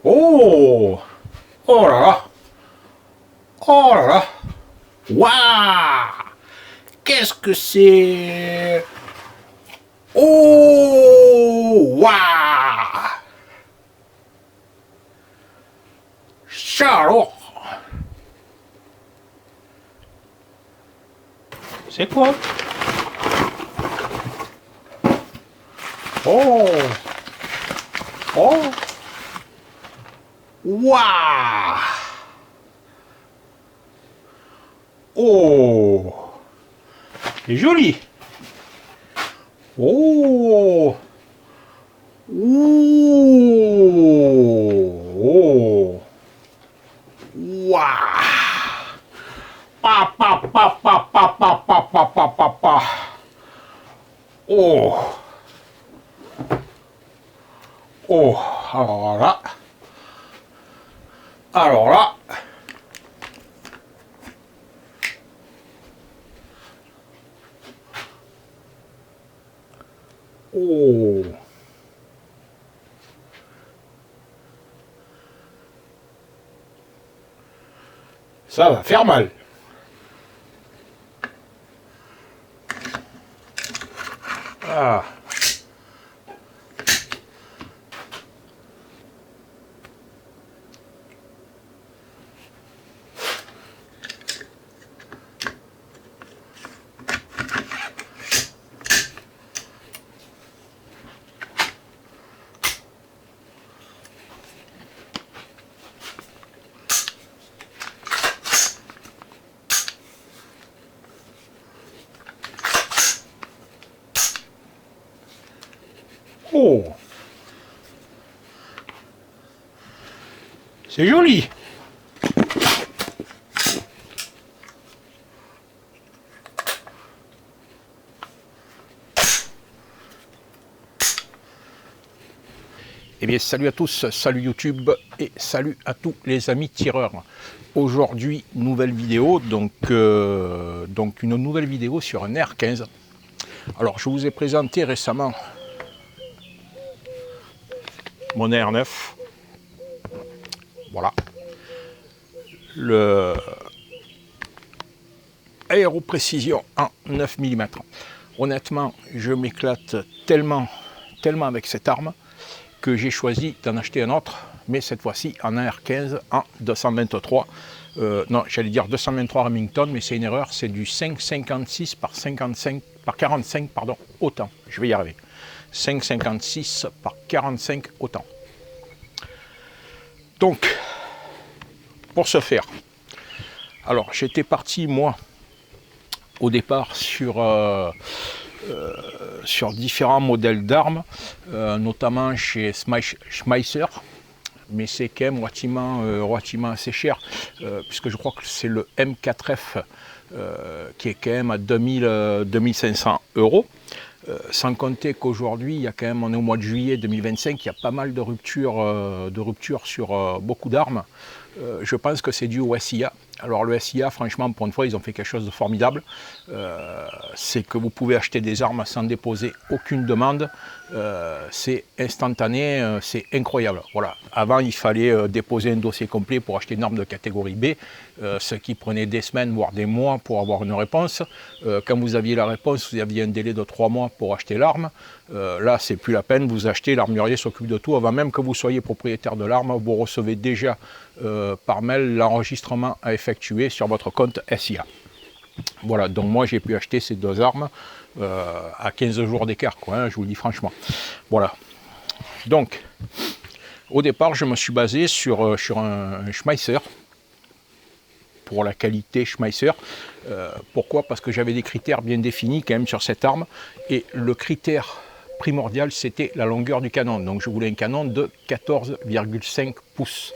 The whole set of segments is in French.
Oh! Oh là là! Oh là là! Waouh! Qu'est-ce que c'est? Oh! Waouh! Ça alors! C'est quoi? Oh! Oh! Waouh! Oh! C'est joli! Oh! Oh! Waouh! Pa pa pa pa pa pa pa pa pa pa pa. Oh! Oh! Alors là. Alors là. Oh! Ça va faire mal. Ah. Oh! C'est joli. Eh bien, salut à tous, salut YouTube et salut à tous les amis tireurs. Aujourd'hui, nouvelle vidéo, donc une nouvelle vidéo sur un R15. Alors, je vous ai présenté récemment mon R9. Voilà. Le Aéro Précision en 9 mm. Honnêtement, je m'éclate tellement avec cette arme que j'ai choisi d'en acheter un autre, mais cette fois-ci en R15 en 223. Non, j'allais dire 223 Remington, mais c'est une erreur, c'est du 5,56 par 45, pardon, autant. Je vais y arriver. 5,56 par 45 autant. Donc, pour ce faire, alors j'étais parti moi au départ sur différents modèles d'armes, notamment chez Schmeisser, mais c'est quand même relativement assez cher, puisque je crois que c'est le M4F qui est quand même à 2500 €. Sans compter qu'aujourd'hui, il y a quand même, on est au mois de juillet 2025, il y a pas mal de ruptures sur beaucoup d'armes. Je pense que c'est dû au SIA. Alors le SIA, franchement, pour une fois, ils ont fait quelque chose de formidable. C'est que vous pouvez acheter des armes sans déposer aucune demande. C'est instantané, c'est incroyable. Voilà. Avant, il fallait déposer un dossier complet pour acheter une arme de catégorie B, ce qui prenait des semaines, voire des mois pour avoir une réponse. Quand vous aviez la réponse, vous aviez un délai de 3 mois pour acheter l'arme. Là, c'est plus la peine, vous achetez, l'armurier s'occupe de tout. Avant même que vous soyez propriétaire de l'arme, vous recevez déjà par mail l'enregistrement à effectuer sur votre compte SIA. Voilà, donc moi j'ai pu acheter ces deux armes à 15 jours d'écart, quoi, hein, je vous le dis franchement. Voilà. Donc, au départ, je me suis basé sur un Schmeisser, pour la qualité Schmeisser. Pourquoi? Parce que j'avais des critères bien définis quand même sur cette arme, et le critère primordial, c'était la longueur du canon. Donc je voulais un canon de 14,5 pouces.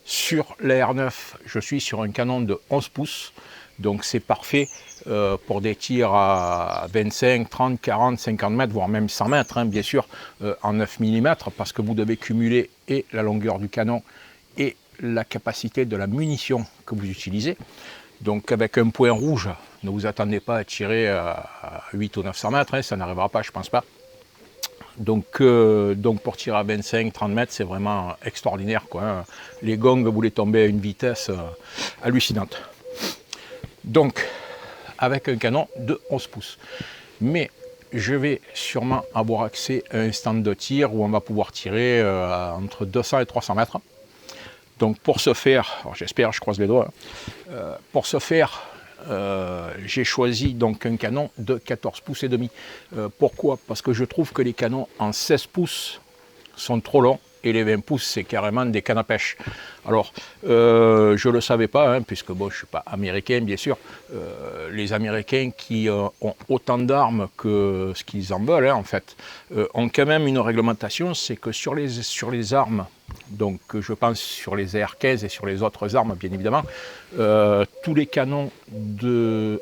Sur la R9, je suis sur un canon de 11 pouces. Donc c'est parfait pour des tirs à 25, 30, 40, 50 mètres, voire même 100 mètres, hein, bien sûr, en 9 mm, parce que vous devez cumuler et la longueur du canon et la capacité de la munition que vous utilisez. Donc avec un point rouge, ne vous attendez pas à tirer à 8 ou 900 mètres, hein, ça n'arrivera pas, je pense pas. Donc pour tirer à 25-30 mètres, c'est vraiment extraordinaire, quoi, hein. Les gongs voulaient tomber à une vitesse hallucinante. Donc, avec un canon de 11 pouces. Mais je vais sûrement avoir accès à un stand de tir où on va pouvoir tirer entre 200 et 300 mètres. Donc pour ce faire, j'espère, je croise les doigts, pour ce faire, j'ai choisi donc un canon de 14 pouces et demi. Pourquoi? Parce que je trouve que les canons en 16 pouces sont trop longs et les 20 pouces c'est carrément des cannes à pêche. Alors je ne le savais pas, hein, puisque bon, je ne suis pas américain bien sûr. Les Américains qui ont autant d'armes que ce qu'ils en veulent, hein, en fait, ont quand même une réglementation, c'est que sur les armes, donc je pense sur les AR-15 et sur les autres armes bien évidemment, tous les canons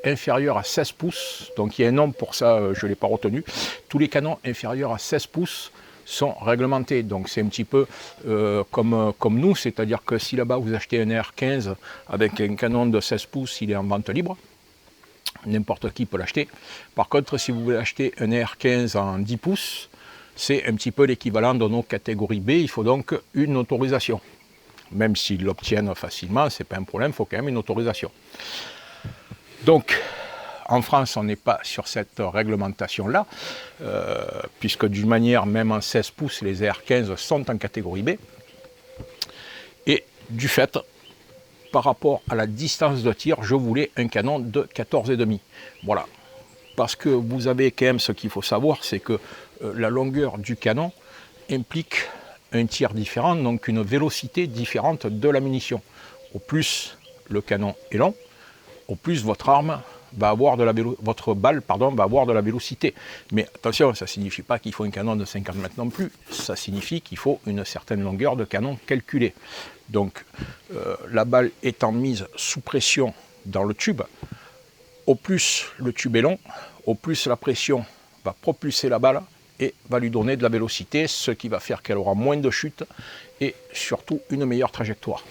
inférieurs à 16 pouces, donc il y a un nombre pour ça, je ne l'ai pas retenu, tous les canons inférieurs à 16 pouces sont réglementés. Donc c'est un petit peu comme nous, c'est-à-dire que si là-bas vous achetez un AR-15 avec un canon de 16 pouces, il est en vente libre. N'importe qui peut l'acheter. Par contre, si vous voulez acheter un AR-15 en 10 pouces, c'est un petit peu l'équivalent de nos catégories B. Il faut donc une autorisation. Même s'ils l'obtiennent facilement, ce n'est pas un problème, il faut quand même une autorisation. Donc, en France, on n'est pas sur cette réglementation-là, puisque d'une manière, même en 16 pouces, les AR-15 sont en catégorie B. Et du fait, par rapport à la distance de tir, je voulais un canon de 14,5. Voilà. Parce que vous avez quand même ce qu'il faut savoir, c'est que la longueur du canon implique un tir différent, donc une vélocité différente de la munition. Au plus le canon est long, au plus votre arme va avoir votre balle va avoir de la vélocité. Mais attention, ça ne signifie pas qu'il faut un canon de 50 mètres non plus, ça signifie qu'il faut une certaine longueur de canon calculée. Donc la balle étant mise sous pression dans le tube, au plus le tube est long, au plus la pression va propulser la balle et va lui donner de la vélocité, ce qui va faire qu'elle aura moins de chute et surtout une meilleure trajectoire.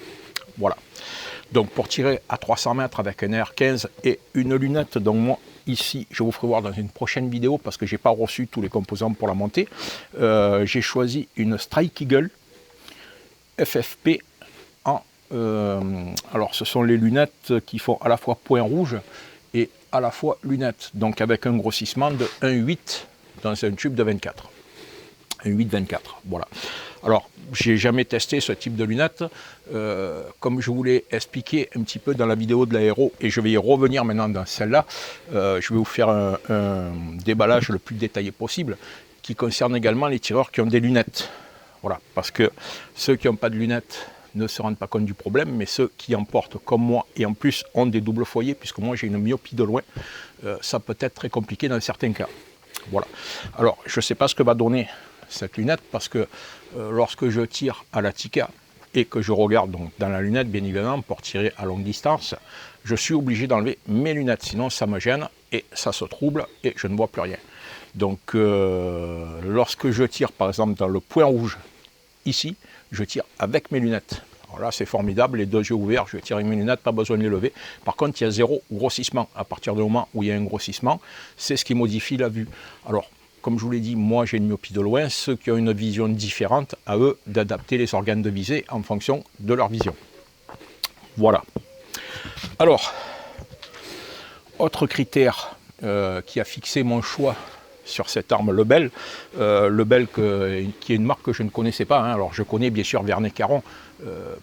Voilà. Donc pour tirer à 300 mètres avec un AR-15 et une lunette, donc moi ici je vous ferai voir dans une prochaine vidéo parce que je n'ai pas reçu tous les composants pour la monter, j'ai choisi une Strike Eagle FFP en... alors ce sont les lunettes qui font à la fois point rouge et à la fois lunettes, donc avec un grossissement de 1,8 dans un tube de 24. 1,8-24, voilà. Alors, j'ai jamais testé ce type de lunettes, comme je vous l'ai expliqué un petit peu dans la vidéo de l'aéro, et je vais y revenir maintenant dans celle-là, je vais vous faire un déballage le plus détaillé possible, qui concerne également les tireurs qui ont des lunettes. Voilà, parce que ceux qui n'ont pas de lunettes ne se rendent pas compte du problème, mais ceux qui en portent comme moi, et en plus ont des doubles foyers, puisque moi j'ai une myopie de loin, ça peut être très compliqué dans certains cas. Voilà. Alors, je ne sais pas ce que va donner cette lunette, parce que lorsque je tire à la Tikka et que je regarde donc dans la lunette, bien évidemment, pour tirer à longue distance, je suis obligé d'enlever mes lunettes, sinon ça me gêne et ça se trouble et je ne vois plus rien. Donc lorsque je tire par exemple dans le point rouge, ici, je tire avec mes lunettes. Alors là c'est formidable, les deux yeux ouverts, je tire avec mes lunettes, pas besoin de les lever. Par contre il y a zéro grossissement. À partir du moment où il y a un grossissement, c'est ce qui modifie la vue. Alors comme je vous l'ai dit, moi j'ai une myopie de loin, ceux qui ont une vision différente, à eux d'adapter les organes de visée en fonction de leur vision. Voilà. Alors, autre critère qui a fixé mon choix sur cette arme Lebel, qui est une marque que je ne connaissais pas, hein. Alors je connais bien sûr Verney Caron,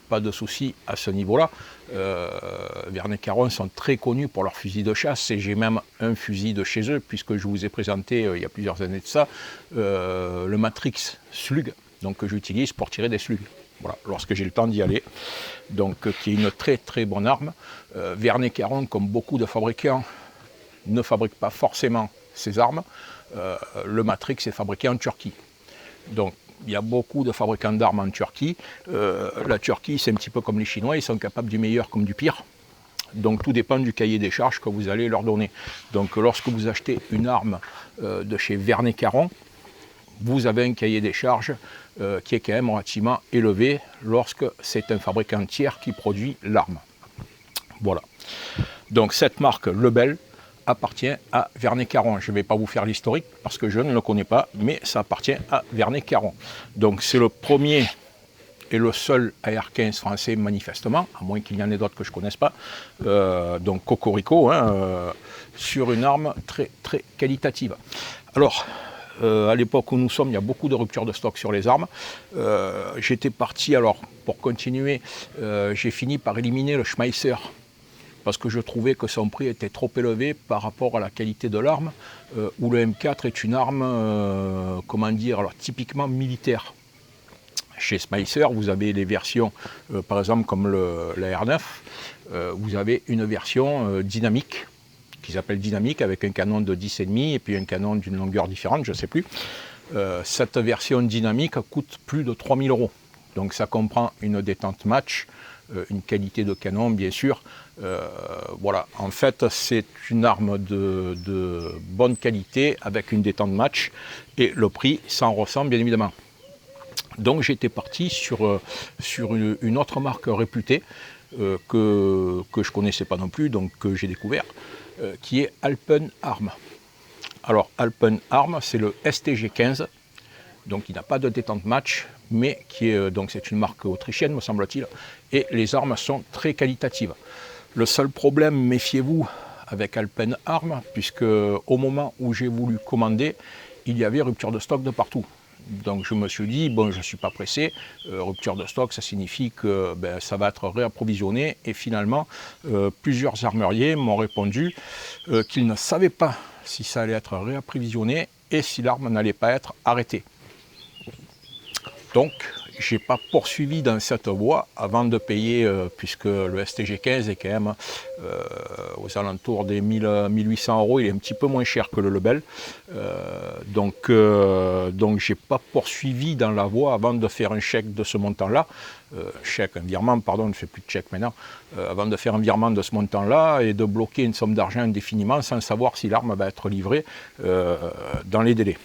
pas de souci à ce niveau-là. Verney Caron sont très connus pour leurs fusils de chasse, et j'ai même un fusil de chez eux, puisque je vous ai présenté il y a plusieurs années de ça, le Matrix Slug, donc que j'utilise pour tirer des slugs. Voilà, lorsque j'ai le temps d'y aller, donc qui est une très très bonne arme. Verney Caron, comme beaucoup de fabricants, ne fabrique pas forcément ces armes. Le Matrix est fabriqué en Turquie. Donc il y a beaucoup de fabricants d'armes en Turquie. La Turquie, c'est un petit peu comme les Chinois, ils sont capables du meilleur comme du pire. Donc tout dépend du cahier des charges que vous allez leur donner. Donc lorsque vous achetez une arme de chez Verney Caron, vous avez un cahier des charges qui est quand même relativement élevé lorsque c'est un fabricant tiers qui produit l'arme. Voilà. Donc cette marque Lebel appartient à Vernet-Caron. Je ne vais pas vous faire l'historique parce que je ne le connais pas, mais ça appartient à Vernet-Caron. Donc c'est le premier et le seul AR-15 français manifestement, à moins qu'il y en ait d'autres que je ne connaisse pas, donc Cocorico, hein, sur une arme très très qualitative. Alors, à l'époque où nous sommes, il y a beaucoup de ruptures de stock sur les armes. J'étais parti, alors pour continuer, j'ai fini par éliminer le Schmeisser, parce que je trouvais que son prix était trop élevé par rapport à la qualité de l'arme, où le M4 est une arme, comment dire, alors typiquement militaire. Chez Schmeisser, vous avez des versions, par exemple comme la R9, vous avez une version dynamique, qui s'appelle dynamique, avec un canon de 10,5 et puis un canon d'une longueur différente, je ne sais plus. Cette version dynamique coûte plus de 3 000 €. Donc ça comprend une détente match, une qualité de canon bien sûr. Voilà, en fait c'est une arme de bonne qualité avec une détente match et le prix s'en ressent bien évidemment. Donc j'étais parti sur une autre marque réputée que je ne connaissais pas non plus, donc que j'ai découvert, qui est Alpen Arm. Alors Alpen Arm, c'est le STG15, donc il n'a pas de détente match, mais qui est donc c'est une marque autrichienne me semble-t-il, et les armes sont très qualitatives. Le seul problème, méfiez-vous avec Alpen Arm, puisque au moment où j'ai voulu commander, il y avait rupture de stock de partout. Donc je me suis dit, bon, je ne suis pas pressé, rupture de stock, ça signifie que ça va être réapprovisionné. Et finalement, plusieurs armuriers m'ont répondu qu'ils ne savaient pas si ça allait être réapprovisionné et si l'arme n'allait pas être arrêtée. Donc, je n'ai pas poursuivi dans cette voie avant de payer, puisque le STG15 est quand même aux alentours des 1800 €, il est un petit peu moins cher que le Lebel. Donc je n'ai pas poursuivi dans la voie avant de faire un chèque de ce montant-là, un virement, pardon, on ne fait plus de chèque maintenant, avant de faire un virement de ce montant-là et de bloquer une somme d'argent indéfiniment sans savoir si l'arme va être livrée dans les délais.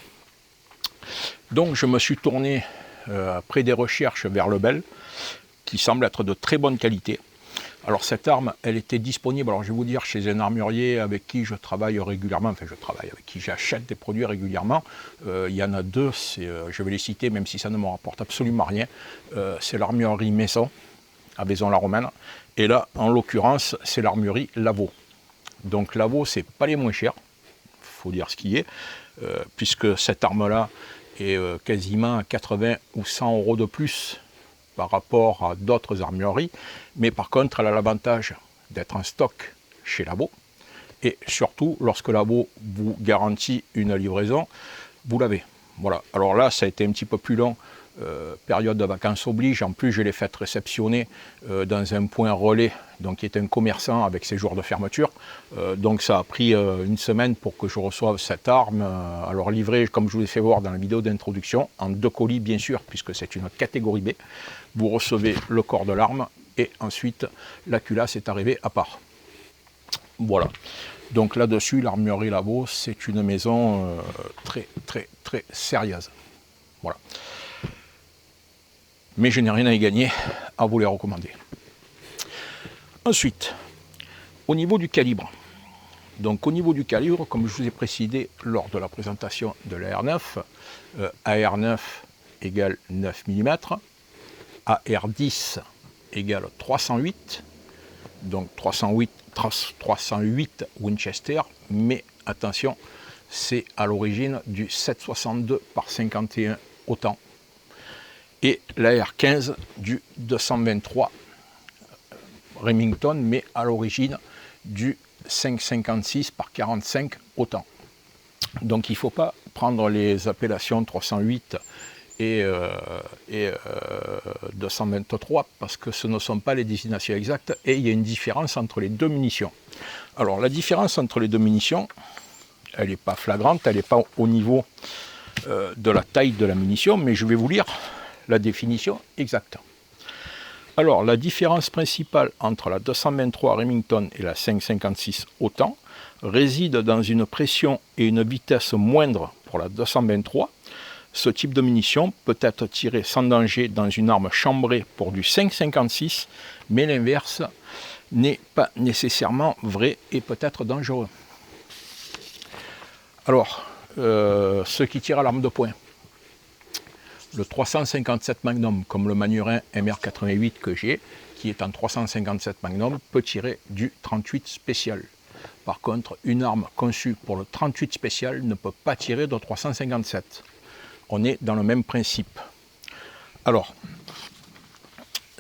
Donc je me suis tourné après des recherches vers Lebel, qui semble être de très bonne qualité. Alors cette arme, elle était disponible, alors je vais vous dire, chez un armurier avec qui je travaille régulièrement, avec qui j'achète des produits régulièrement. Il y en a deux, je vais les citer, même si ça ne me rapporte absolument rien. C'est l'armurerie Maison, à Vaison-la-Romaine, et là, en l'occurrence, c'est l'armurerie Lavaux. Donc Lavaux, c'est pas les moins chers, il faut dire ce qui est, puisque cette arme-là, et quasiment à 80 ou 100 € de plus par rapport à d'autres armureries, mais par contre elle a l'avantage d'être en stock chez Lavaux, et surtout lorsque Lavaux vous garantit une livraison, vous l'avez. Voilà, alors là ça a été un petit peu plus long, période de vacances oblige, en plus je l'ai fait réceptionner dans un point relais, donc qui est un commerçant avec ses jours de fermeture, donc ça a pris une semaine pour que je reçoive cette arme, alors livrée comme je vous l'ai fait voir dans la vidéo d'introduction, en 2 colis bien sûr, puisque c'est une catégorie B. Vous recevez le corps de l'arme et ensuite la culasse est arrivée à part. Voilà, donc là-dessus l'armurerie Lavaux, c'est une maison très très très sérieuse. Voilà. Mais je n'ai rien à y gagner à vous les recommander. Ensuite, au niveau du calibre. Donc au niveau du calibre, comme je vous ai précisé lors de la présentation de la R9, AR9 égale 9 mm, AR10 égale 308, donc 308 Winchester, mais attention, c'est à l'origine du 7,62 par 51 autant. Et la R15 du 223 Remington, mais à l'origine du 5,56 par 45 autant. Donc il ne faut pas prendre les appellations 308 et 223 parce que ce ne sont pas les désignations exactes et il y a une différence entre les deux munitions. Alors la différence entre les deux munitions, elle n'est pas flagrante, elle n'est pas au niveau de la taille de la munition, mais je vais vous lire la définition exacte. Alors, la différence principale entre la 223 Remington et la 5,56 autant réside dans une pression et une vitesse moindre pour la 223. Ce type de munition peut être tiré sans danger dans une arme chambrée pour du 5,56, mais l'inverse n'est pas nécessairement vrai et peut être dangereux. Alors, ceux qui tirent à l'arme de poing, le 357 Magnum, comme le Manurin MR88 que j'ai, qui est en 357 Magnum, peut tirer du 38 spécial. Par contre, une arme conçue pour le 38 spécial ne peut pas tirer de 357. On est dans le même principe. Alors,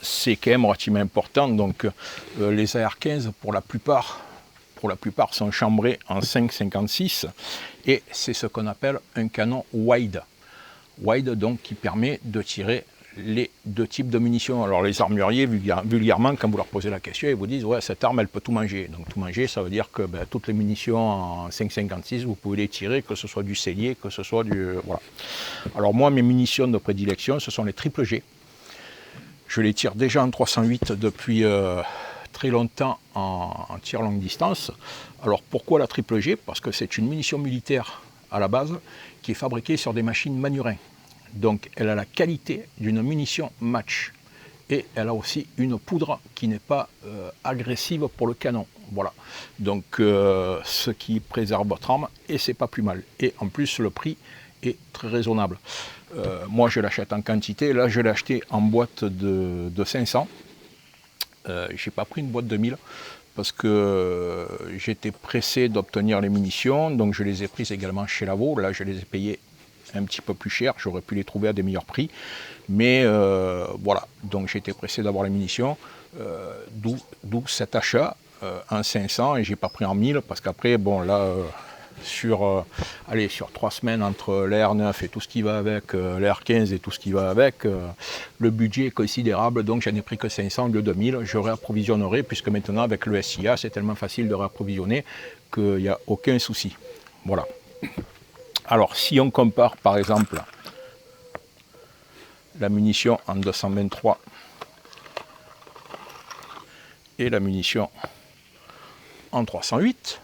c'est quand même relativement important. Donc, les AR-15, pour la plupart, sont chambrés en 5,56 et c'est ce qu'on appelle un canon wide. Wide, donc, qui permet de tirer les deux types de munitions. Alors les armuriers, vulgairement, quand vous leur posez la question, ils vous disent ouais, cette arme elle peut tout manger. Donc tout manger, ça veut dire que toutes les munitions en 5,56, vous pouvez les tirer, que ce soit du cellier, que ce soit du... Voilà. Alors moi, mes munitions de prédilection, ce sont les triple G. Je les tire déjà en 308 depuis très longtemps en tir longue distance. Alors pourquoi la triple G? Parce que c'est une munition militaire à la base qui est fabriquée sur des machines Manurin. Donc elle a la qualité d'une munition match. Et elle a aussi une poudre qui n'est pas agressive pour le canon. Voilà. Donc ce qui préserve votre arme, et c'est pas plus mal. Et en plus le prix est très raisonnable. Moi je l'achète en quantité. Là je l'ai acheté en boîte de 500. J'ai pas pris une boîte de 1000 parce que j'étais pressé d'obtenir les munitions. Donc je les ai prises également chez Lavo. Là je les ai payées un petit peu plus cher, j'aurais pu les trouver à des meilleurs prix, mais voilà, donc j'étais pressé d'avoir les munitions, d'où cet achat en 500 et j'ai pas pris en 1000 parce qu'après, bon là, sur 3 semaines entre l'AR9 et tout ce qui va avec, l'AR15 et tout ce qui va avec, le budget est considérable, donc j'en ai pris que 500 au lieu de 1000, je réapprovisionnerai puisque maintenant avec le SIA c'est tellement facile de réapprovisionner qu'il n'y a aucun souci, voilà. Alors, si on compare, par exemple, la munition en 223 et la munition en 308,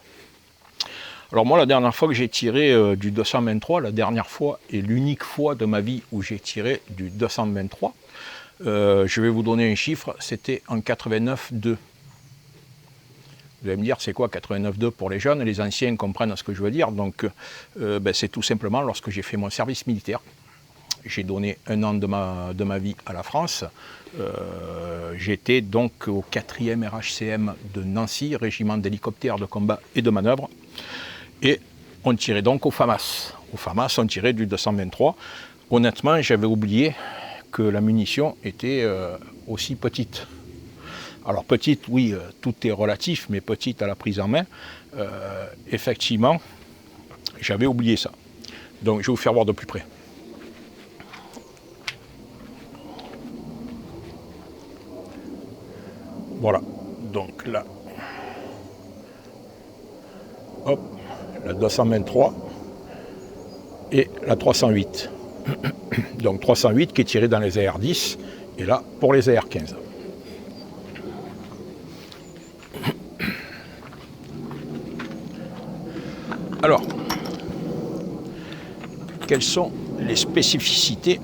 alors moi, la dernière fois que j'ai tiré du 223, la dernière fois et l'unique fois de ma vie où j'ai tiré du 223, je vais vous donner un chiffre, c'était en 89,2. Vous allez me dire, c'est quoi 89,2 pour les jeunes? Les anciens comprennent ce que je veux dire. Donc, c'est tout simplement lorsque j'ai fait mon service militaire. J'ai donné 1 an de ma vie à la France. J'étais donc au 4e RHCM de Nancy, régiment d'hélicoptères de combat et de manœuvre. Et on tirait donc au FAMAS. Au FAMAS, on tirait du 223. Honnêtement, j'avais oublié que la munition était aussi petite. Alors petite, oui, tout est relatif, mais petite à la prise en main, effectivement, j'avais oublié ça. Donc je vais vous faire voir de plus près. Voilà, donc là, hop, la 223 et la 308. Donc 308 qui est tirée dans les AR10 et là pour les AR15. Alors, quelles sont les spécificités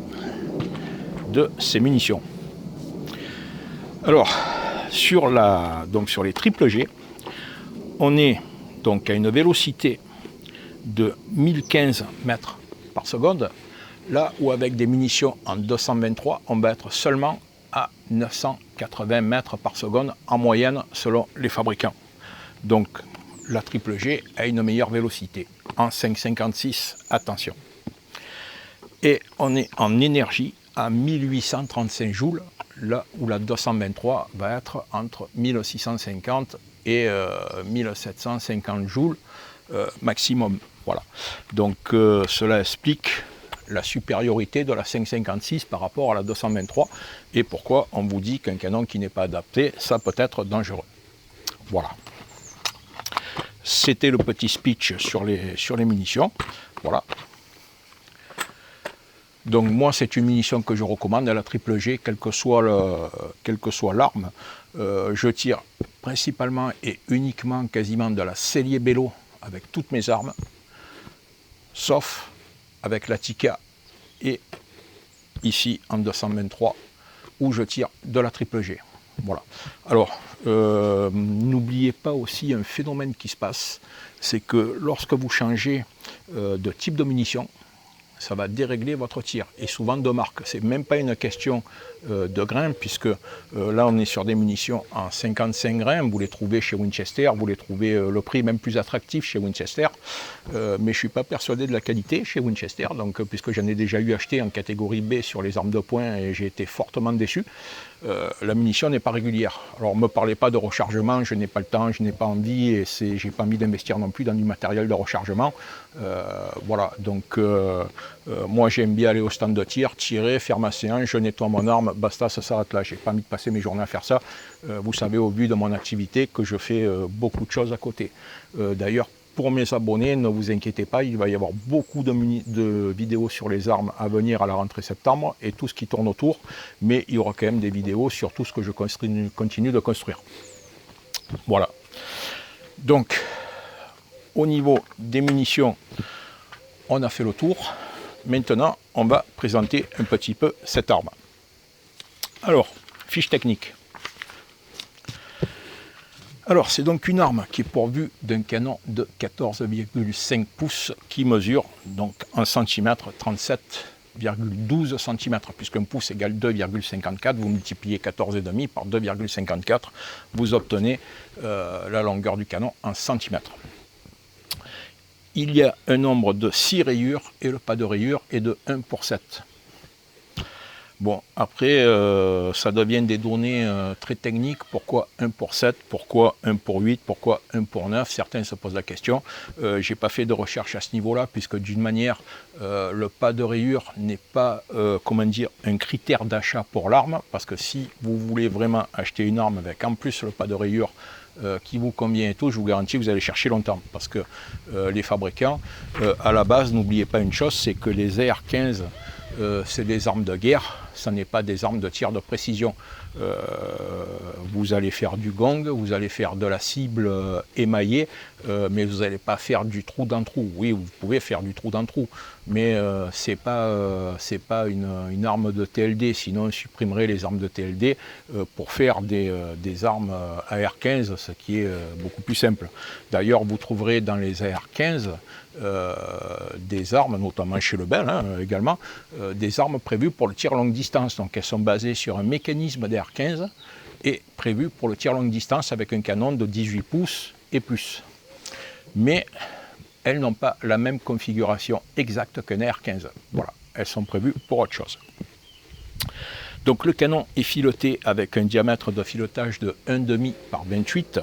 de ces munitions? Alors, sur les triple G, on est donc à une vélocité de 1015 mètres par seconde, là où avec des munitions en 223, on va être seulement à 980 mètres par seconde en moyenne selon les fabricants. Donc, la triple G a une meilleure vélocité. En 5,56, attention. Et on est en énergie à 1835 joules, là où la 223 va être entre 1650 et 1750 joules maximum. Voilà. Donc cela explique la supériorité de la 5,56 par rapport à la 223 et pourquoi on vous dit qu'un canon qui n'est pas adapté, ça peut être dangereux. Voilà. C'était le petit speech sur les munitions. Voilà. Donc moi, c'est une munition que je recommande à la triple G, quelle que soit l'arme. Je tire principalement et uniquement quasiment de la Cellier Bello avec toutes mes armes, sauf avec la Tikka et ici en 223 où je tire de la triple G. Voilà. Alors, n'oubliez pas aussi un phénomène qui se passe, c'est que lorsque vous changez de type de munition, ça va dérégler votre tir, et souvent de marque. C'est même pas une question de grains, puisque là on est sur des munitions en 55 grains, vous les trouvez chez Winchester, vous les trouvez le prix même plus attractif chez Winchester, mais je ne suis pas persuadé de la qualité chez Winchester, donc, puisque j'en ai déjà eu acheté en catégorie B sur les armes de poing et j'ai été fortement déçu. La munition n'est pas régulière. Alors ne me parlez pas de rechargement, je n'ai pas le temps, je n'ai pas envie, et j'ai pas envie d'investir non plus dans du matériel de rechargement. Voilà, donc moi j'aime bien aller au stand de tir, tirer, faire ma séance, je nettoie mon arme, basta, ça s'arrête là. J'ai pas envie de passer mes journées à faire ça. Vous savez au vu de mon activité que je fais beaucoup de choses à côté. D'ailleurs, pour mes abonnés, ne vous inquiétez pas, il va y avoir beaucoup de vidéos sur les armes à venir à la rentrée septembre et tout ce qui tourne autour, mais il y aura quand même des vidéos sur tout ce que je continue de construire. Voilà. Donc, au niveau des munitions, on a fait le tour. Maintenant, on va présenter un petit peu cette arme. Alors, fiche technique. Alors, c'est donc une arme qui est pourvue d'un canon de 14,5 pouces qui mesure donc en centimètres 37,12 cm, puisqu'un pouce égale 2,54, vous multipliez 14,5 par 2,54, vous obtenez la longueur du canon en centimètres. Il y a un nombre de 6 rayures et le pas de rayures est de 1 pour 7. Bon, après, ça devient des données très techniques. Pourquoi 1 pour 7? Pourquoi 1 pour 8? Pourquoi 1 pour 9? Certains se posent la question. Je n'ai pas fait de recherche à ce niveau-là, puisque d'une manière, le pas de rayure n'est pas, comment dire, un critère d'achat pour l'arme, parce que si vous voulez vraiment acheter une arme avec en plus le pas de rayure qui vous convient et tout, je vous garantis que vous allez chercher longtemps, parce que les fabricants, à la base, n'oubliez pas une chose, c'est que les AR-15, c'est des armes de guerre, ce n'est pas des armes de tir de précision. Vous allez faire du gong, vous allez faire de la cible émaillée, mais vous n'allez pas faire du trou dans trou. Oui, vous pouvez faire du trou dans trou, mais c'est pas une arme de TLD, sinon on supprimerait les armes de TLD pour faire des armes AR-15, ce qui est beaucoup plus simple. D'ailleurs, vous trouverez dans les AR-15 des armes, notamment chez Lebel également, des armes prévues pour le tir longue distance. Donc elles sont basées sur un mécanisme d'AR-15 et prévues pour le tir longue distance avec un canon de 18 pouces et plus. Mais elles n'ont pas la même configuration exacte qu'un AR-15. Voilà, elles sont prévues pour autre chose. Donc le canon est filoté avec un diamètre de filetage de 1,5 par 28.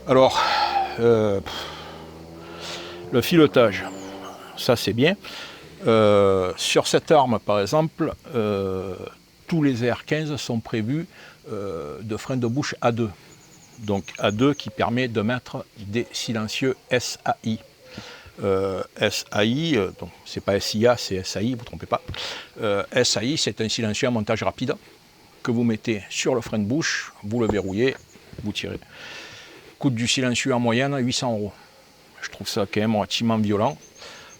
Alors, le filetage, ça c'est bien. Sur cette arme, par exemple, tous les AR-15 sont prévus de frein de bouche A2. Donc A2 qui permet de mettre des silencieux SAI. SAI, donc c'est pas SIA, c'est SAI, vous ne vous trompez pas. SAI, c'est un silencieux à montage rapide que vous mettez sur le frein de bouche, vous le verrouillez, vous tirez. Coût du silencieux en moyenne 800 €. Je trouve ça quand même relativement violent.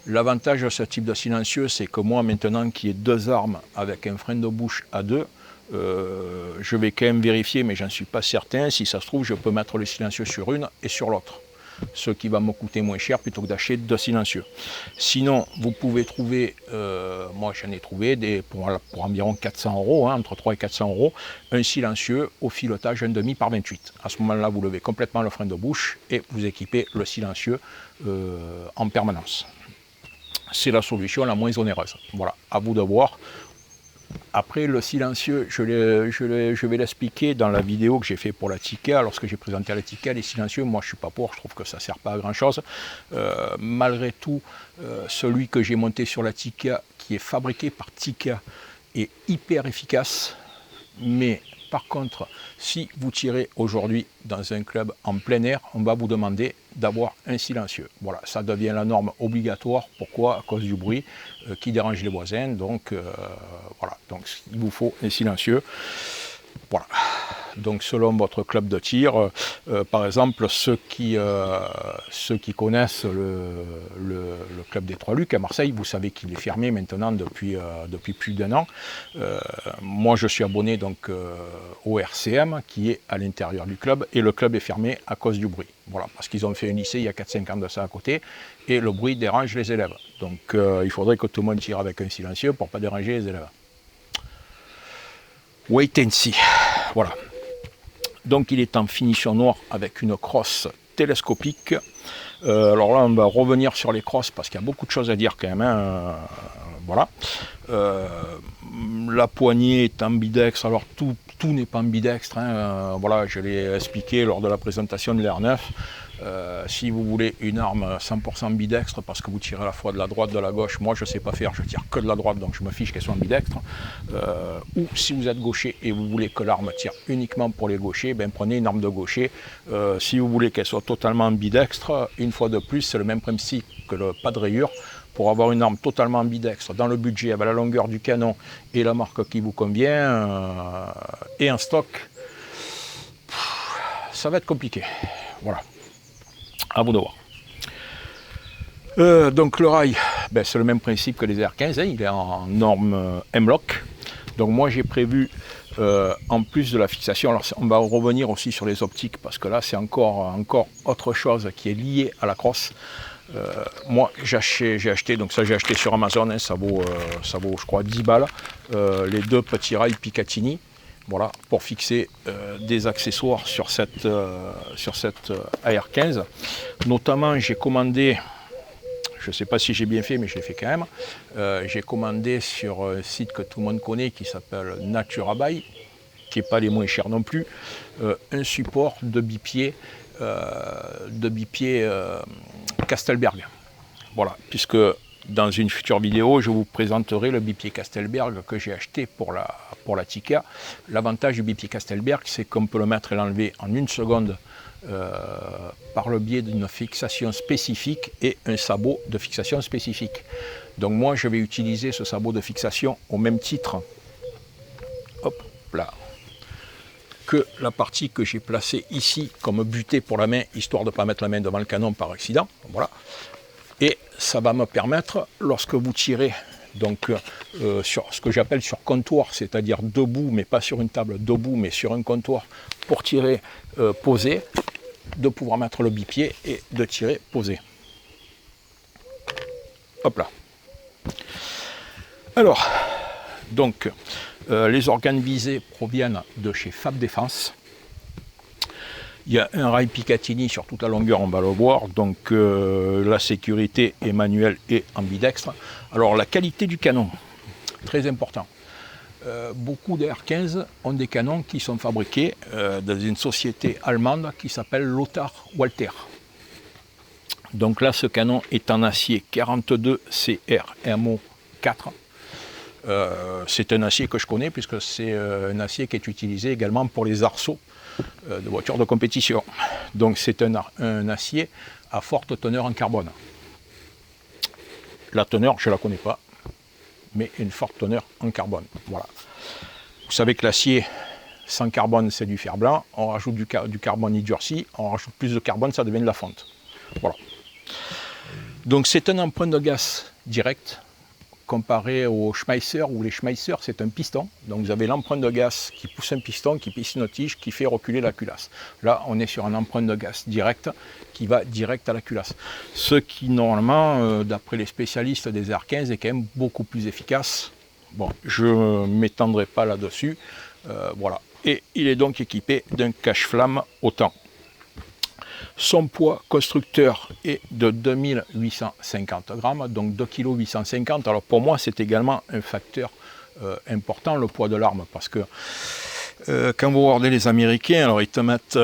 L'avantage de ce type de silencieux, c'est que moi, maintenant qu'il y ait deux armes avec un frein de bouche à deux, je vais quand même vérifier, mais j'en suis pas certain. Si ça se trouve, je peux mettre le silencieux sur une et sur l'autre, ce qui va me coûter moins cher plutôt que d'acheter deux silencieux. Sinon, vous pouvez trouver, moi j'en ai trouvé pour environ 400 €, entre 300 et 400 €, un silencieux au filetage 1,5 par 28. À ce moment-là, vous levez complètement le frein de bouche et vous équipez le silencieux en permanence. C'est la solution la moins onéreuse. Voilà, à vous de voir. Après, le silencieux, je vais l'expliquer dans la vidéo que j'ai fait pour la Tikka. Lorsque j'ai présenté la Tikka, les silencieux, moi je ne suis pas pour, je trouve que ça ne sert pas à grand chose. Malgré tout, celui que j'ai monté sur la Tikka, qui est fabriqué par Tikka, est hyper efficace. Mais par contre, si vous tirez aujourd'hui dans un club en plein air, on va vous demander d'avoir un silencieux. Voilà, ça devient la norme obligatoire. Pourquoi? À cause du bruit qui dérange les voisins. Donc voilà, donc il vous faut un silencieux. Voilà. Donc selon votre club de tir, par exemple ceux qui connaissent le club des Trois-Lucs à Marseille, vous savez qu'il est fermé maintenant depuis plus d'1 an. Moi je suis abonné donc au RCM qui est à l'intérieur du club, et le club est fermé à cause du bruit. Voilà, parce qu'ils ont fait un lycée il y a 4-5 ans de ça à côté, et le bruit dérange les élèves. Donc il faudrait que tout le monde tire avec un silencieux pour ne pas déranger les élèves. Wait and see. Voilà. Donc il est en finition noire avec une crosse télescopique. Alors là on va revenir sur les crosses parce qu'il y a beaucoup de choses à dire quand même. Hein. Voilà. La poignée est ambidextre. Alors tout n'est pas ambidextre. Hein. Voilà, je l'ai expliqué lors de la présentation de l'R9. Si vous voulez une arme 100% ambidextre parce que vous tirez à la fois de la droite, de la gauche, moi je ne sais pas faire, je tire que de la droite, donc je me fiche qu'elle soit ambidextre. Ou si vous êtes gaucher et vous voulez que l'arme tire uniquement pour les gauchers, ben prenez une arme de gaucher. Si vous voulez qu'elle soit totalement ambidextre, une fois de plus, c'est le même principe que le pas de rayure. Pour avoir une arme totalement ambidextre dans le budget, avec la longueur du canon et la marque qui vous convient, et en stock, ça va être compliqué. Voilà. À vous de voir. Donc le rail, ben, c'est le même principe que les R15, hein, il est en norme M-Lock. Donc moi j'ai prévu, en plus de la fixation, alors on va revenir aussi sur les optiques, parce que là c'est encore autre chose qui est liée à la crosse. Moi j'ai acheté, donc ça j'ai acheté sur Amazon, hein, ça vaut je crois 10 balles, les deux petits rails Picatinny. Voilà, pour fixer des accessoires sur cette AR15. Notamment, j'ai commandé, je ne sais pas si j'ai bien fait, mais je l'ai fait quand même, j'ai commandé sur un site que tout le monde connaît qui s'appelle Naturabuy, qui n'est pas les moins chers non plus, un support de bipied, Castelberg. Voilà, puisque dans une future vidéo, je vous présenterai le bipied Castelberg que j'ai acheté pour la Tikka. L'avantage du bipied Castelberg, c'est qu'on peut le mettre et l'enlever en 1 seconde par le biais d'une fixation spécifique et un sabot de fixation spécifique. Donc moi, je vais utiliser ce sabot de fixation au même titre, hop là, que la partie que j'ai placée ici comme butée pour la main, histoire de ne pas mettre la main devant le canon par accident. Voilà. Et ça va me permettre, lorsque vous tirez, donc sur ce que j'appelle sur comptoir, c'est-à-dire debout, mais pas sur une table, debout, mais sur un comptoir, pour tirer posé, de pouvoir mettre le bipied et de tirer posé. Hop là. Alors, donc, les organes visés proviennent de chez Fab Défense. Il y a un rail Picatinny sur toute la longueur, on va le voir, donc la sécurité est manuelle et ambidextre. Alors la qualité du canon, très important. Beaucoup de R15 ont des canons qui sont fabriqués dans une société allemande qui s'appelle Lothar Walther. Donc là, ce canon est en acier 42 CRMO 4. C'est un acier que je connais puisque c'est un acier qui est utilisé également pour les arceaux de voitures de compétition. Donc c'est un acier à forte teneur en carbone. La teneur, je ne la connais pas, mais une forte teneur en carbone. Voilà. Vous savez que l'acier sans carbone, c'est du fer blanc. On rajoute du carbone durci, on rajoute plus de carbone, ça devient de la fonte. Voilà. Donc c'est un emprunt de gaz direct, comparé au Schmeisser, où les Schmeisser c'est un piston, donc vous avez l'empreinte de gaz qui pousse un piston, qui pisse une tige, qui fait reculer la culasse. Là on est sur un empreinte de gaz direct qui va direct à la culasse. Ce qui normalement, d'après les spécialistes des R15, est quand même beaucoup plus efficace. Bon, je ne m'étendrai pas là-dessus. Voilà. Et il est donc équipé d'un cache-flamme autant. Son poids constructeur est de 2850 grammes, donc 2,850 kg. Alors pour moi, c'est également un facteur important, le poids de l'arme, parce que quand vous regardez les Américains, alors ils te mettent,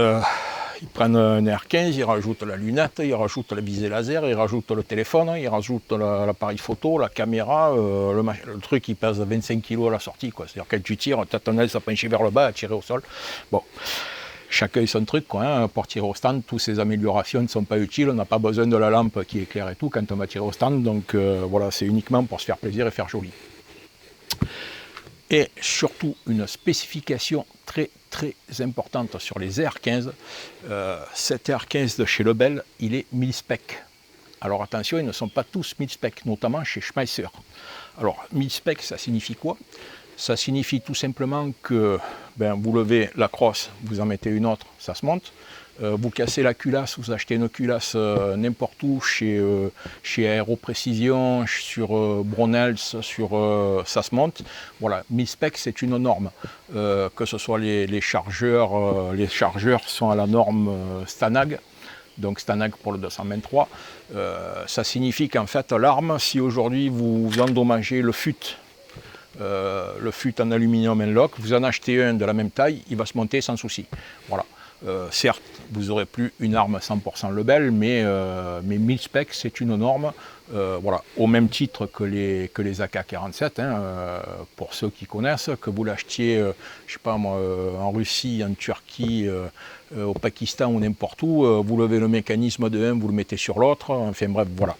ils prennent un R15, ils rajoutent la lunette, ils rajoutent la visée laser, ils rajoutent le téléphone, ils rajoutent l'appareil photo, la caméra, le truc qui pèse 25 kg à la sortie, quoi. C'est-à-dire quand tu tires, tu as tendance à pencher vers le bas, à tirer au sol. Bon. Chacun son truc, quoi, hein. Pour tirer au stand, toutes ces améliorations ne sont pas utiles, on n'a pas besoin de la lampe qui éclaire et tout quand on va tirer au stand, donc voilà, c'est uniquement pour se faire plaisir et faire joli. Et surtout une spécification très très importante sur les R15. Cet R15 de chez Lebel, il est mil-spec. Alors attention, ils ne sont pas tous mil-spec, notamment chez Schmeisser. Alors mil-spec, ça signifie quoi? Ça signifie tout simplement que vous levez la crosse, vous en mettez une autre, ça se monte. Vous cassez la culasse, vous achetez une culasse n'importe où, chez Aéroprécision, sur Bronels, ça se monte. Voilà, mil-spec, c'est une norme. Que ce soit les chargeurs sont à la norme Stanag. Donc Stanag pour le 223. Ça signifie qu'en fait, l'arme, si aujourd'hui vous endommagez le fut en aluminium Inlock, vous en achetez un de la même taille, il va se monter sans souci. Voilà. Certes, vous n'aurez plus une arme 100% Lebel, mais mil-spec, c'est une norme, voilà, au même titre que les AK-47, pour ceux qui connaissent, que vous l'achetiez, je sais pas moi, en Russie, en Turquie, au Pakistan ou n'importe où, vous levez le mécanisme de un, vous le mettez sur l'autre, enfin bref, voilà.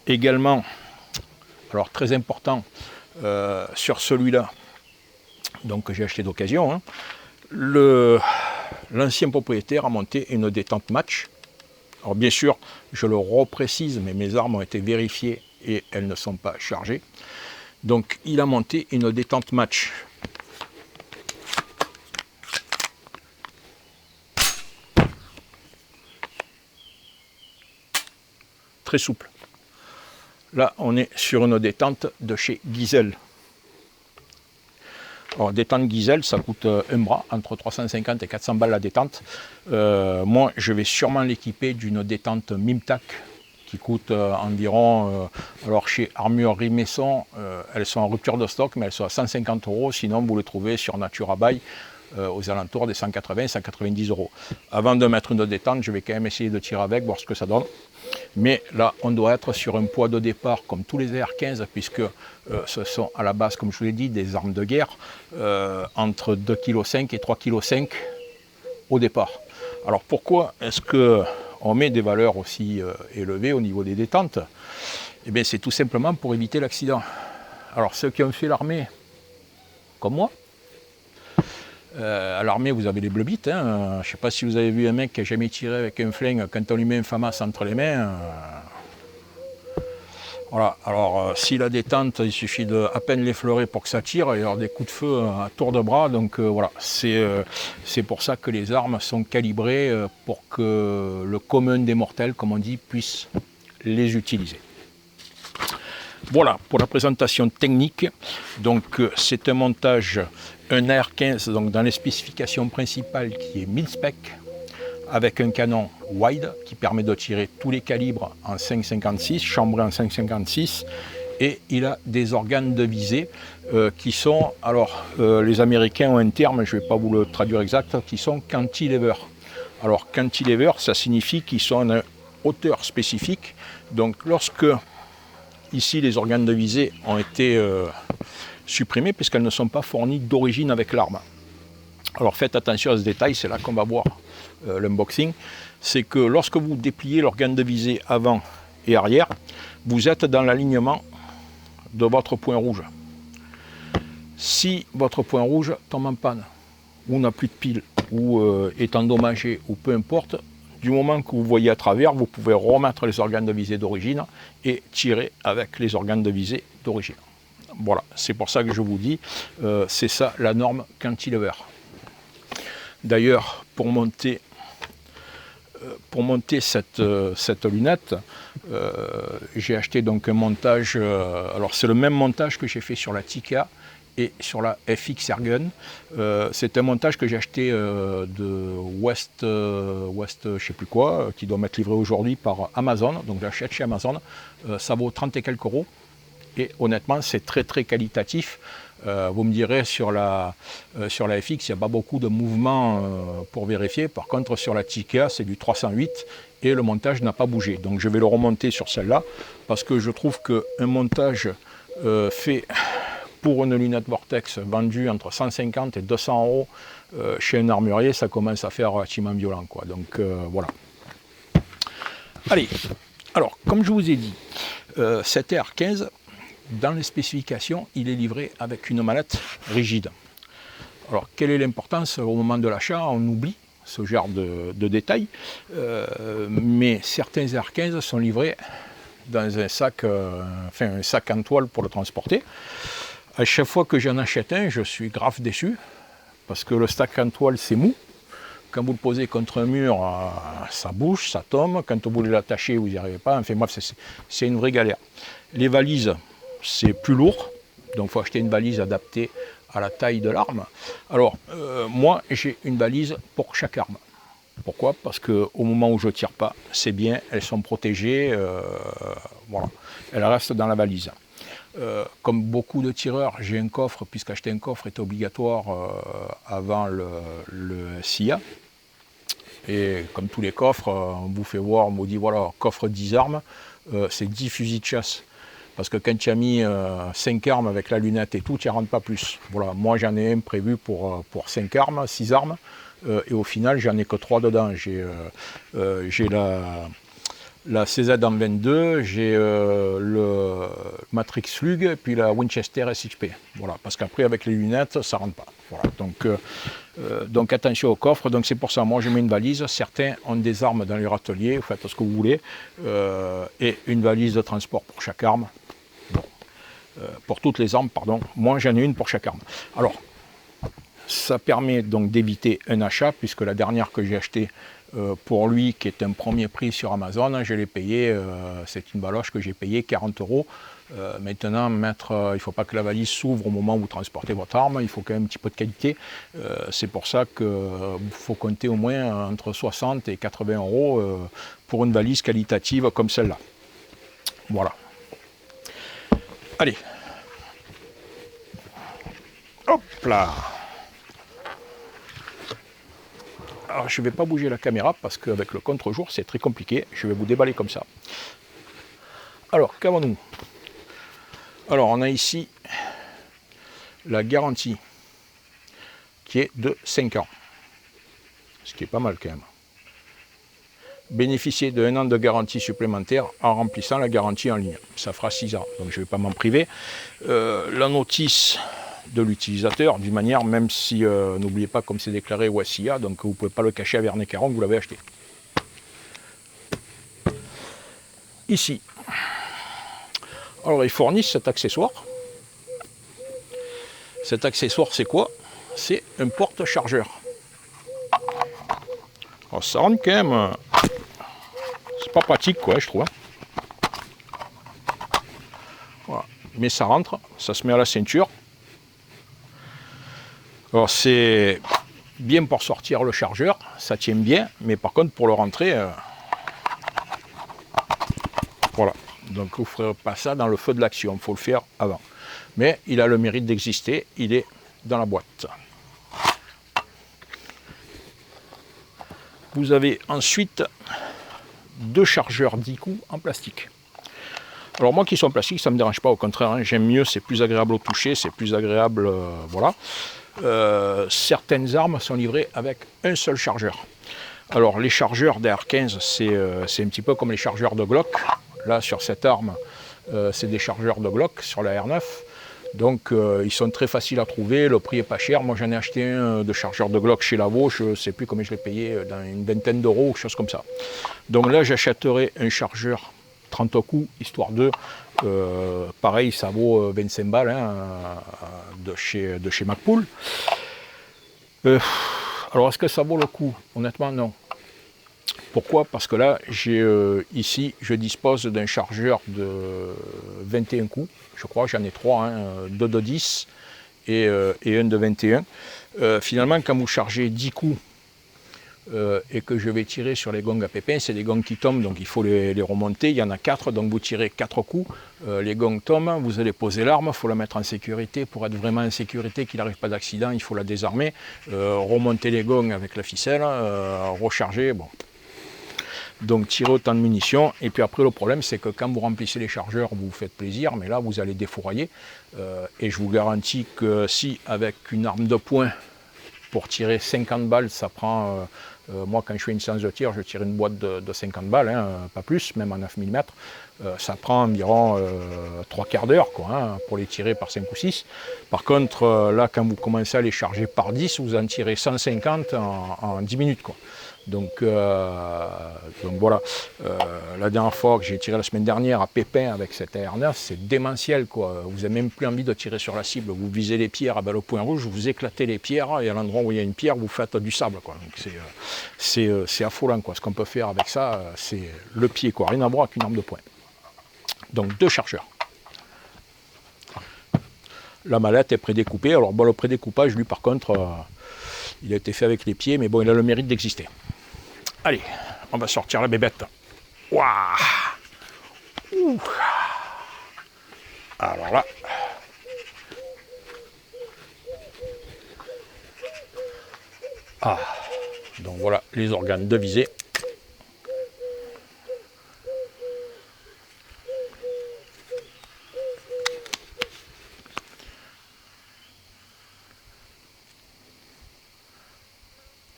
Également, alors très important, sur celui-là, donc que j'ai acheté d'occasion, l'ancien propriétaire a monté une détente match. Alors bien sûr, je le reprécise, mais mes armes ont été vérifiées et elles ne sont pas chargées. Donc il a monté une détente match. Très souple. Là, on est sur une détente de chez Giesel. Alors, détente Giesel, ça coûte un bras, entre 350 et 400 balles la détente. Moi, je vais sûrement l'équiper d'une détente Mimtac qui coûte environ, alors chez Armurerie Maison, elles sont en rupture de stock, mais elles sont à 150 €. Sinon, vous les trouvez sur Natura Buy aux alentours des 180 190 €. Avant de mettre une détente, je vais quand même essayer de tirer avec, voir ce que ça donne. Mais là, on doit être sur un poids de départ comme tous les R15, puisque ce sont à la base, comme je vous l'ai dit, des armes de guerre, entre 2,5 kg et 3,5 kg au départ. Alors pourquoi est-ce qu'on met des valeurs aussi élevées au niveau des détentes? Eh bien c'est tout simplement pour éviter l'accident. Alors ceux qui ont fait l'armée, comme moi, à l'armée, vous avez les bleu bites. Je ne sais pas si vous avez vu un mec qui n'a jamais tiré avec un flingue, quand on lui met un FAMAS entre les mains. Voilà. Alors, si la détente, il suffit de à peine l'effleurer pour que ça tire, et alors des coups de feu à tour de bras. Donc voilà, c'est pour ça que les armes sont calibrées pour que le commun des mortels, comme on dit, puisse les utiliser. Voilà pour la présentation technique. Donc c'est un montage, un R15, donc dans les spécifications principales qui est mil-spec, avec un canon wide qui permet de tirer tous les calibres en 5,56, chambré en 5,56, et il a des organes de visée qui sont, alors les Américains ont un terme, je ne vais pas vous le traduire exact, qui sont cantilever. Alors cantilever, ça signifie qu'ils sont à une hauteur spécifique. Donc lorsque ici, les organes de visée ont été supprimés puisqu'elles ne sont pas fournies d'origine avec l'arme. Alors faites attention à ce détail, c'est là qu'on va voir l'unboxing. C'est que lorsque vous dépliez l'organe de visée avant et arrière, vous êtes dans l'alignement de votre point rouge. Si votre point rouge tombe en panne, ou n'a plus de pile, ou est endommagé, ou peu importe, du moment que vous voyez à travers, vous pouvez remettre les organes de visée d'origine et tirer avec les organes de visée d'origine. Voilà, c'est pour ça que je vous dis, c'est ça la norme cantilever. D'ailleurs, pour monter cette lunette, j'ai acheté donc un montage, alors c'est le même montage que j'ai fait sur la Tikka et sur la FX Airgun. C'est un montage que j'ai acheté de West, je sais plus quoi, qui doit m'être livré aujourd'hui par Amazon. Donc j'achète chez Amazon, ça vaut 30 et quelques euros. Et honnêtement, c'est très très qualitatif. Vous me direz, sur la FX, il n'y a pas beaucoup de mouvements pour vérifier. Par contre, sur la Tikka, c'est du 308 et le montage n'a pas bougé. Donc je vais le remonter sur celle-là parce que je trouve qu'un montage fait pour une lunette Vortex vendue entre 150 et 200 euros chez un armurier, ça commence à faire relativement violent, quoi. Donc voilà. Allez, alors comme je vous ai dit, cet R15, dans les spécifications, il est livré avec une mallette rigide. Alors, quelle est l'importance au moment de l'achat? On oublie ce genre de détails, mais certains R15 sont livrés dans un sac, un sac en toile pour le transporter. À chaque fois que j'en achète un, je suis grave déçu, parce que le sac en toile, c'est mou. Quand vous le posez contre un mur, ça bouge, ça tombe. Quand vous voulez l'attacher, vous n'y arrivez pas. Enfin bref, c'est une vraie galère. Les valises, c'est plus lourd. Donc il faut acheter une valise adaptée à la taille de l'arme. Alors, moi, j'ai une valise pour chaque arme. Pourquoi? Parce qu'au moment où je ne tire pas, c'est bien, elles sont protégées. Voilà, elles restent dans la valise. Comme beaucoup de tireurs, j'ai un coffre, puisqu'acheter un coffre est obligatoire avant le SIA. Et comme tous les coffres, on vous fait voir, on vous dit voilà, coffre 10 armes, c'est 10 fusils de chasse. Parce que quand tu as mis 5 armes avec la lunette et tout, tu n'y rentres pas plus. Voilà, moi j'en ai un prévu pour 5 armes, 6 armes, et au final j'en ai que 3 dedans. J'ai la CZ en 22, j'ai le Matrix Slug, puis la Winchester SXP. Voilà, parce qu'après avec les lunettes, ça ne rentre pas. Voilà, donc attention au coffre. Donc c'est pour ça, moi je mets une valise. Certains ont des armes dans leur atelier, vous faites ce que vous voulez, et une valise de transport pour chaque arme. Bon. Pour toutes les armes, pardon. Moi j'en ai une pour chaque arme. Alors, ça permet donc d'éviter un achat, puisque la dernière que j'ai achetée pour lui, qui est un premier prix sur Amazon, je l'ai payé, c'est une baloche que j'ai payé 40 €. Maintenant, il ne faut pas que la valise s'ouvre au moment où vous transportez votre arme, il faut quand même un petit peu de qualité. C'est pour ça qu'il faut compter au moins entre 60 et 80 € pour une valise qualitative comme celle-là. Voilà. Allez. Hop là. Alors, je ne vais pas bouger la caméra parce qu'avec le contre-jour, c'est très compliqué. Je vais vous déballer comme ça. Alors, qu'avons-nous? Alors, on a ici la garantie qui est de 5 ans. Ce qui est pas mal quand même. Bénéficier de 1 an de garantie supplémentaire en remplissant la garantie en ligne. Ça fera 6 ans, donc je ne vais pas m'en priver. La notice de l'utilisateur, d'une manière, même si, n'oubliez pas, comme c'est déclaré au SIA, donc vous ne pouvez pas le cacher à vernis caron que vous l'avez acheté. Ici, alors ils fournissent cet accessoire. Cet accessoire, c'est quoi? C'est un porte-chargeur. Alors ça rentre quand même, c'est pas pratique quoi, je trouve. Voilà. Mais ça rentre, ça se met à la ceinture. Alors c'est bien pour sortir le chargeur, ça tient bien, mais par contre pour le rentrer, voilà. Donc vous ne ferez pas ça dans le feu de l'action, il faut le faire avant. Mais il a le mérite d'exister, il est dans la boîte. Vous avez ensuite 2 chargeurs 10 coups en plastique. Alors moi qui sont en plastique, ça ne me dérange pas, au contraire, hein, j'aime mieux, c'est plus agréable au toucher, c'est plus agréable, voilà. Certaines armes sont livrées avec un seul chargeur. Alors les chargeurs d'AR-15, c'est un petit peu comme les chargeurs de Glock. Là sur cette arme, c'est des chargeurs de Glock sur la R9. Donc ils sont très faciles à trouver, le prix est pas cher. Moi j'en ai acheté un de chargeur de Glock chez Lavo, je ne sais plus combien je l'ai payé, dans une vingtaine d'euros ou quelque chose comme ça. Donc là j'achèterai un chargeur 30 coups, histoire de, pareil ça vaut 25 balles hein, de chez Magpul. Alors est-ce que ça vaut le coup? Honnêtement non. Pourquoi? Parce que là, ici, je dispose d'un chargeur de 21 coups. Je crois que j'en ai 3, hein, 2 de 10 et un de 21. Finalement, quand vous chargez 10 coups et que je vais tirer sur les gongs à pépins, c'est des gongs qui tombent, donc il faut les remonter. Il y en a 4, donc vous tirez 4 coups. Les gongs tombent, vous allez poser l'arme, il faut la mettre en sécurité. Pour être vraiment en sécurité, qu'il n'arrive pas d'accident, il faut la désarmer. Remonter les gongs avec la ficelle, recharger, bon. Donc tirer autant de munitions, et puis après le problème c'est que quand vous remplissez les chargeurs, vous vous faites plaisir, mais là vous allez défourailler, et je vous garantis que si avec une arme de poing, pour tirer 50 balles, ça prend Moi, quand je fais une séance de tir, je tire une boîte de 50 balles, hein, pas plus, même en 9 mm. Ça prend environ 3/4 d'heure quoi, hein, pour les tirer par 5 ou 6. Par contre, là, quand vous commencez à les charger par 10, vous en tirez 150 en 10 minutes. Quoi. Donc voilà, la dernière fois que j'ai tiré la semaine dernière à Pépin avec cette AR9, c'est démentiel quoi. Vous n'avez même plus envie de tirer sur la cible. Vous visez les pierres à balle au point rouge, vous éclatez les pierres et à l'endroit où il y a une pierre, vous faites du sable quoi. Donc c'est affolant quoi. Ce qu'on peut faire avec ça, c'est le pied quoi. Rien à voir avec une arme de poing. Donc 2 chargeurs. La mallette est prédécoupée. Alors bon, le prédécoupage, lui par contre, il a été fait avec les pieds, mais bon, il a le mérite d'exister. Allez, on va sortir la bébête. Waouh! Alors là. Ah, donc voilà les organes de visée.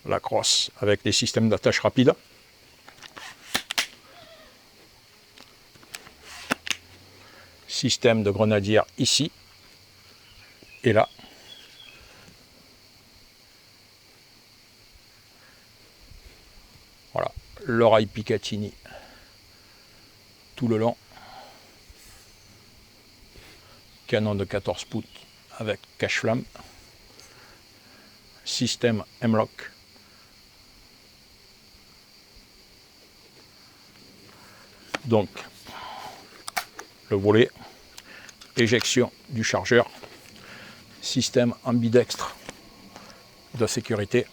La crosse avec les systèmes d'attache rapide. Système de grenadière ici et là. Voilà, l'oreille Picatinny tout le long. Canon de 14 pouces avec cache-flamme. Système M-Lock. Donc, le volet, éjection du chargeur, système ambidextre de sécurité.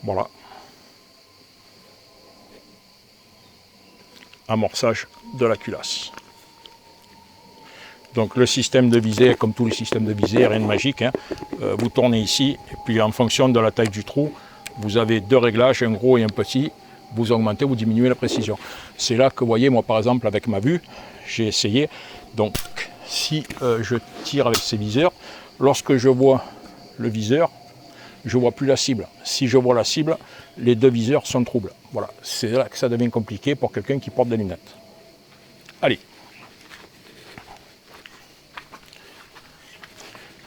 Voilà. Amorçage de la culasse. Donc le système de visée, comme tous les systèmes de visée, rien de magique. Hein. Vous tournez ici, et puis en fonction de la taille du trou, vous avez 2 réglages, un gros et un petit. Vous augmentez, vous diminuez la précision. C'est là que vous voyez, moi par exemple, avec ma vue, j'ai essayé. Donc si je tire avec ces viseurs, lorsque je vois le viseur, je ne vois plus la cible. Si je vois la cible, les 2 viseurs sont troubles. Voilà, c'est là que ça devient compliqué pour quelqu'un qui porte des lunettes. Allez.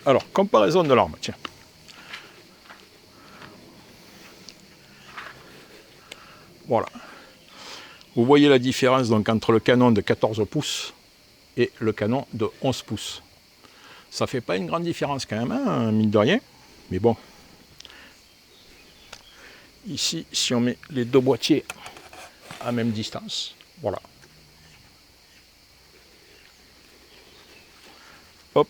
Alors, comparaison de l'arme, tiens. Voilà. Vous voyez la différence donc entre le canon de 14 pouces et le canon de 11 pouces. Ça fait pas une grande différence quand même, hein, mine de rien. Mais bon. Ici, si on met les 2 boîtiers à même distance, voilà. Hop.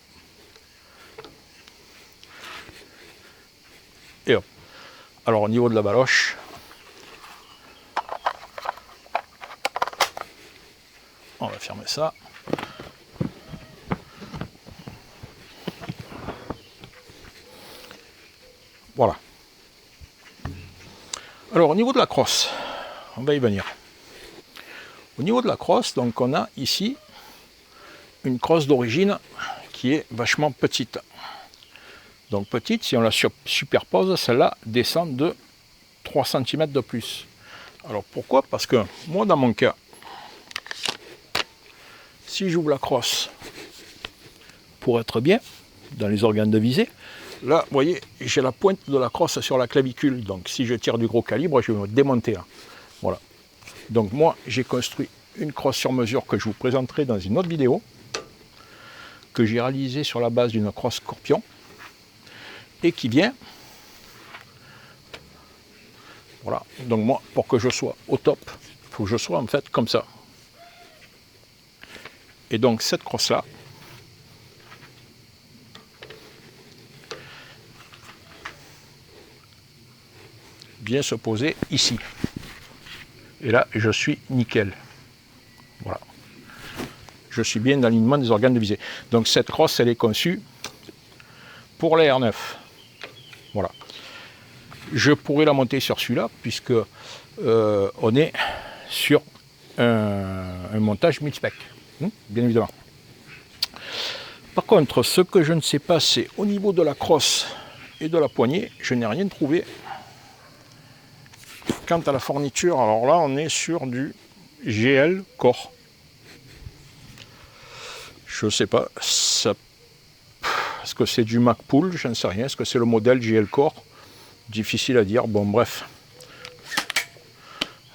Et hop. Alors au niveau de la baloche, on va fermer ça. Voilà. Alors au niveau de la crosse, on va y venir. Au niveau de la crosse, donc on a ici une crosse d'origine qui est vachement petite. Donc petite, si on la superpose, celle-là descend de 3 cm de plus. Alors pourquoi? Parce que moi dans mon cas, si j'ouvre la crosse pour être bien dans les organes de visée, là vous voyez j'ai la pointe de la crosse sur la clavicule, donc si je tire du gros calibre je vais me démonter là. Voilà. Donc moi j'ai construit une crosse sur mesure que je vous présenterai dans une autre vidéo, que j'ai réalisée sur la base d'une crosse Scorpion et qui vient. Voilà, donc moi pour que je sois au top, il faut que je sois en fait comme ça. Et donc cette crosse là vient se poser ici. Et là je suis nickel. Voilà. Je suis bien dans l'alignement des organes de visée. Donc cette crosse elle est conçue pour la R9. Voilà. Je pourrais la monter sur celui-là puisque on est sur un montage mid-spec, bien évidemment. Par contre, ce que je ne sais pas, c'est au niveau de la crosse et de la poignée, je n'ai rien trouvé. Quant à la fourniture, alors là on est sur du GL Core. Je sais pas, est-ce que c'est du MacPool, je ne sais rien, est-ce que c'est le modèle GL Core? Difficile à dire, bon bref.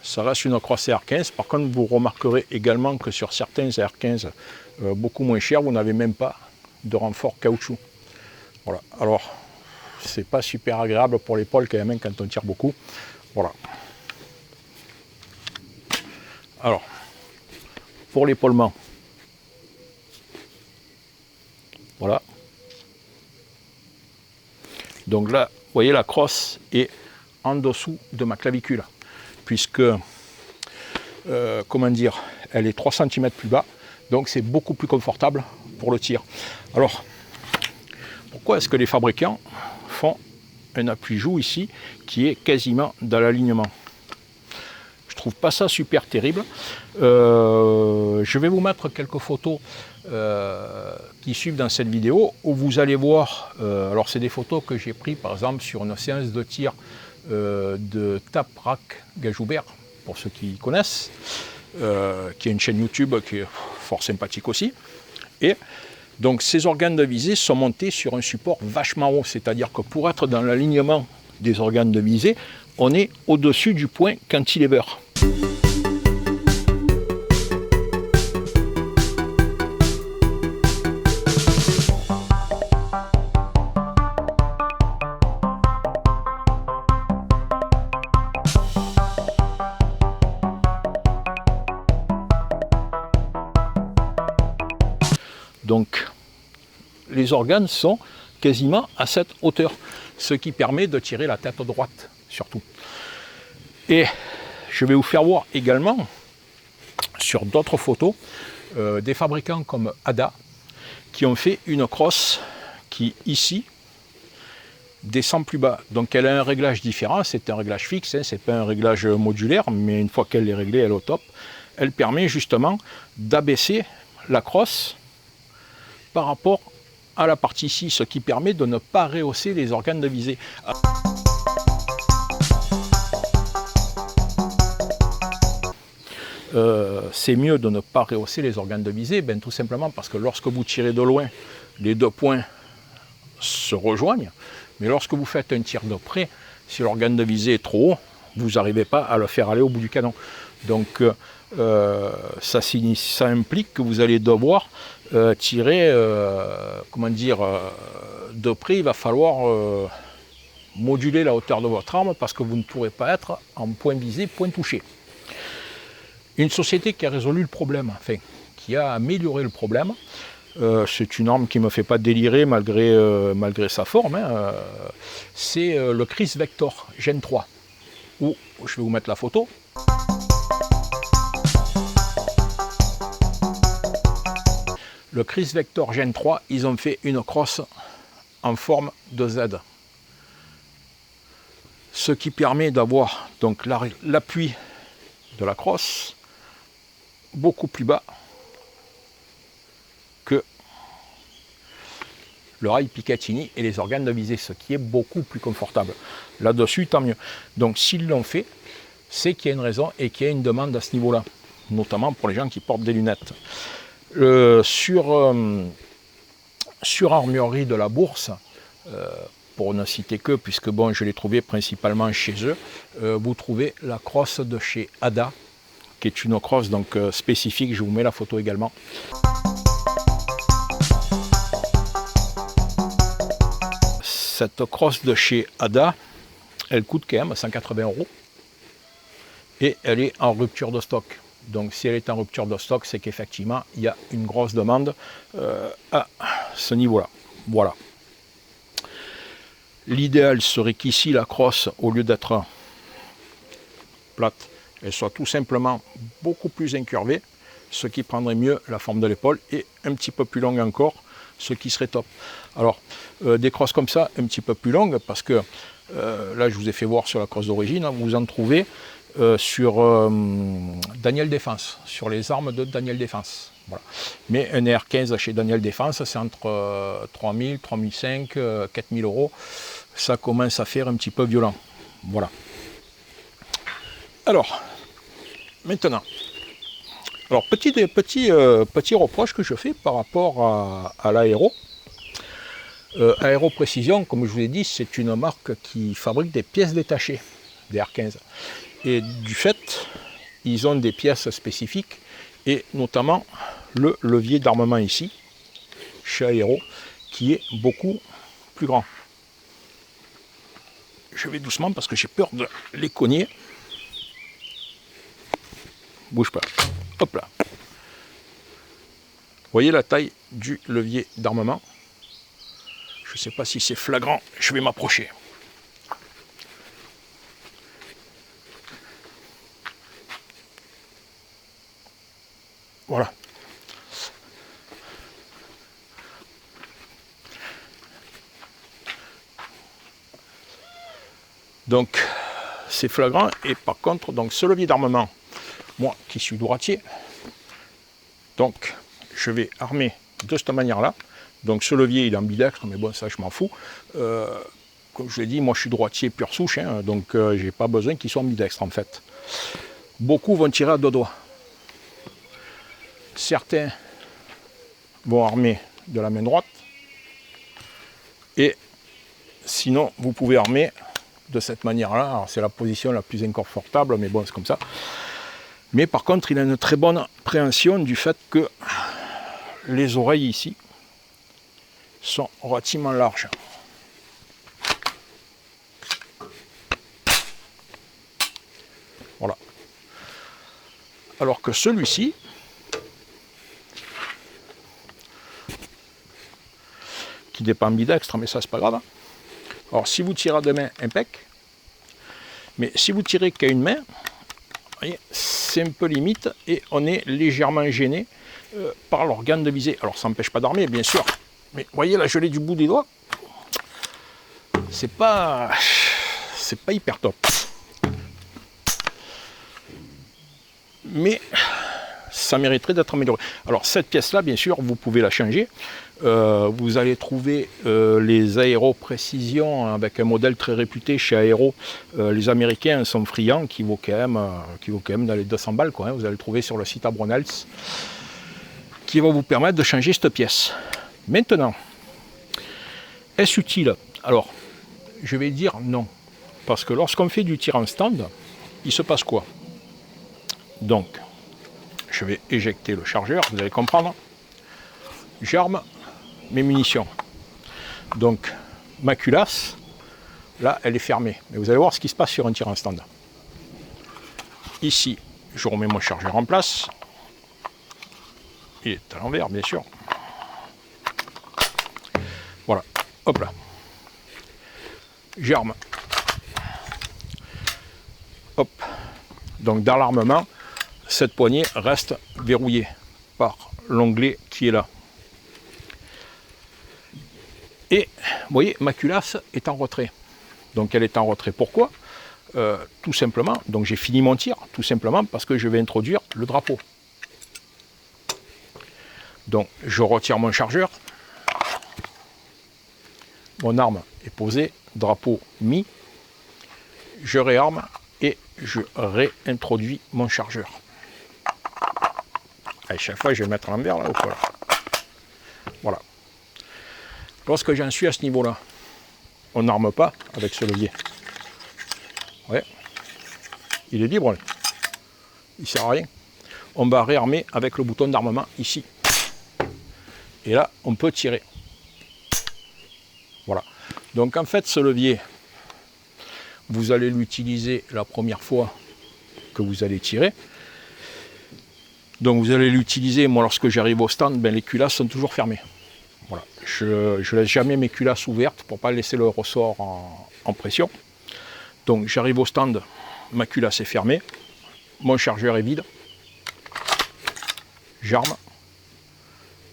Ça reste une crosse AR15, par contre vous remarquerez également que sur certains AR15 beaucoup moins chers, vous n'avez même pas de renfort caoutchouc. Voilà, alors c'est pas super agréable pour l'épaule quand même quand on tire beaucoup. Voilà. Alors, pour l'épaulement, voilà. Donc là, vous voyez, la crosse est en dessous de ma clavicule, puisque, comment dire, elle est 3 cm plus bas, donc c'est beaucoup plus confortable pour le tir. Alors, pourquoi est-ce que les fabricants font un appui-joue ici qui est quasiment dans l'alignement? Je trouve pas ça super terrible. Je vais vous mettre quelques photos qui suivent dans cette vidéo où vous allez voir, alors c'est des photos que j'ai prises par exemple sur une séance de tir de Taprak Gajoubert, pour ceux qui connaissent, qui est une chaîne YouTube qui est fort sympathique aussi. Et donc ces organes de visée sont montés sur un support vachement haut, c'est-à-dire que pour être dans l'alignement des organes de visée, on est au-dessus du point cantilever. Donc les organes sont quasiment à cette hauteur, ce qui permet de tirer la tête droite surtout. Et je vais vous faire voir également sur d'autres photos des fabricants comme Ada qui ont fait une crosse qui ici descend plus bas. Donc elle a un réglage différent, c'est un réglage fixe, hein, c'est pas un réglage modulaire, mais une fois qu'elle est réglée, elle est au top. Elle permet justement d'abaisser la crosse par rapport à la partie ici, ce qui permet de ne pas rehausser les organes de visée. C'est mieux de ne pas rehausser les organes de visée, ben, tout simplement parce que lorsque vous tirez de loin, les deux points se rejoignent, mais lorsque vous faites un tir de près, si l'organe de visée est trop haut, vous n'arrivez pas à le faire aller au bout du canon. Donc ça implique que vous allez devoir tirer, comment dire, de près. Il va falloir moduler la hauteur de votre arme parce que vous ne pourrez pas être en point visé, point touché. Une société qui a résolu le problème, enfin, qui a amélioré le problème, c'est une arme qui ne me fait pas délirer malgré sa forme, hein, c'est le Chris Vector Gen 3, où je vais vous mettre la photo. Le Chris Vector Gen 3, ils ont fait une crosse en forme de Z. Ce qui permet d'avoir donc l'appui de la crosse beaucoup plus bas que le rail Picatinny et les organes de visée, ce qui est beaucoup plus confortable. Là-dessus, tant mieux. Donc s'ils l'ont fait, c'est qu'il y a une raison et qu'il y a une demande à ce niveau-là, notamment pour les gens qui portent des lunettes. Sur Armurerie de la Bourse, pour ne citer que, puisque bon, je l'ai trouvé principalement chez eux, vous trouvez la crosse de chez Ada, qui est une crosse donc spécifique, je vous mets la photo également. Cette crosse de chez Ada, elle coûte quand même 180 € et elle est en rupture de stock. Donc si elle est en rupture de stock, c'est qu'effectivement il y a une grosse demande à ce niveau-là. Voilà. L'idéal serait qu'ici la crosse, au lieu d'être plate, elle soit tout simplement beaucoup plus incurvée, ce qui prendrait mieux la forme de l'épaule, et un petit peu plus longue encore, ce qui serait top. Alors, des crosses comme ça, un petit peu plus longues, parce que là je vous ai fait voir sur la crosse d'origine, hein, vous en trouvez sur Daniel Défense, sur les armes de Daniel Défense. Voilà. Mais un AR15 chez Daniel Défense, c'est entre 3000, 3500, 4000 €. ça commence à faire un petit peu violent. Voilà. Alors, maintenant, alors petit reproche que je fais par rapport à l'Aéro. Aéro Précision, comme je vous l'ai dit, c'est une marque qui fabrique des pièces détachées, des R15. Et du fait, ils ont des pièces spécifiques, et notamment le levier d'armement ici, chez Aéro, qui est beaucoup plus grand. Je vais doucement parce que j'ai peur de les cogner. Bouge pas. Hop là. Vous voyez la taille du levier d'armement? Je ne sais pas si c'est flagrant, je vais m'approcher. Voilà. Donc, c'est flagrant. Et par contre, donc, ce levier d'armement, moi qui suis droitier, donc je vais armer de cette manière-là. Donc ce levier il est ambidextre, mais bon ça je m'en fous. Comme je l'ai dit, moi je suis droitier pure souche, hein, donc j'ai pas besoin qu'il soit ambidextre en fait. Beaucoup vont tirer à deux doigts. Certains vont armer de la main droite. Et sinon vous pouvez armer de cette manière-là. Alors c'est la position la plus inconfortable, mais bon c'est comme ça. Mais par contre il a une très bonne préhension du fait que les oreilles ici sont relativement larges. Voilà. Alors que celui-ci, qui n'est pas ambidextre, mais ça c'est pas grave. Alors si vous tirez à deux mains, impec. Mais si vous tirez qu'à une main, c'est un peu limite et on est légèrement gêné par l'organe de visée. Alors ça n'empêche pas d'armer, bien sûr. Mais vous voyez la gelée du bout des doigts, c'est pas hyper top. Mais ça mériterait d'être amélioré. Alors cette pièce-là, bien sûr, vous pouvez la changer. Vous allez trouver les Aéro Précision avec un modèle très réputé chez Aéro. Les Américains sont friands, qui vaut quand même dans les 200 balles, quoi, hein. Vous allez le trouver sur le site Abronels, qui va vous permettre de changer cette pièce. Maintenant, est-ce utile? Alors, je vais dire non. Parce que lorsqu'on fait du tir en stand, il se passe quoi? Donc, je vais éjecter le chargeur, vous allez comprendre. J'arme mes munitions. Donc, ma culasse, là, elle est fermée. Mais vous allez voir ce qui se passe sur un tir en stand. Ici, je remets mon chargeur en place. Il est à l'envers, bien sûr. Voilà, hop là. J'arme. Hop. Donc dans l'armement, cette poignée reste verrouillée par l'onglet qui est là. Et vous voyez, ma culasse est en retrait. Donc elle est en retrait. Pourquoi? Tout simplement, donc j'ai fini mon tir, tout simplement parce que je vais introduire le drapeau. Donc je retire mon chargeur. Mon arme est posée, drapeau mis, je réarme et je réintroduis mon chargeur. À chaque fois, je vais le mettre à l'envers là ou quoi là. Voilà. Lorsque j'en suis à ce niveau-là, on n'arme pas avec ce levier. Ouais. Il est libre, il ne sert à rien. On va réarmer avec le bouton d'armement ici. Et là, on peut tirer. Voilà. Donc en fait, ce levier, vous allez l'utiliser la première fois que vous allez tirer. Donc vous allez l'utiliser, moi lorsque j'arrive au stand, ben, les culasses sont toujours fermées. Voilà. Je ne laisse jamais mes culasses ouvertes pour ne pas laisser le ressort en pression. Donc j'arrive au stand, ma culasse est fermée, mon chargeur est vide. J'arme,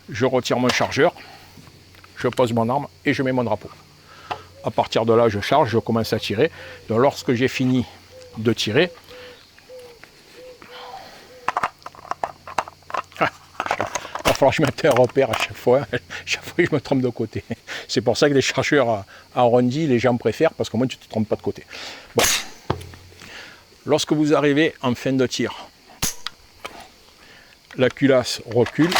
je retire mon chargeur, je pose mon arme et je mets mon drapeau. À partir de là, je charge, je commence à tirer. Donc lorsque j'ai fini de tirer, il va falloir que je mette un repère à chaque fois. chaque fois que je me trompe de côté. C'est pour ça que les chargeurs arrondis, les gens préfèrent, parce qu'au moins tu ne te trompes pas de côté. Bon. Lorsque vous arrivez en fin de tir, la culasse recule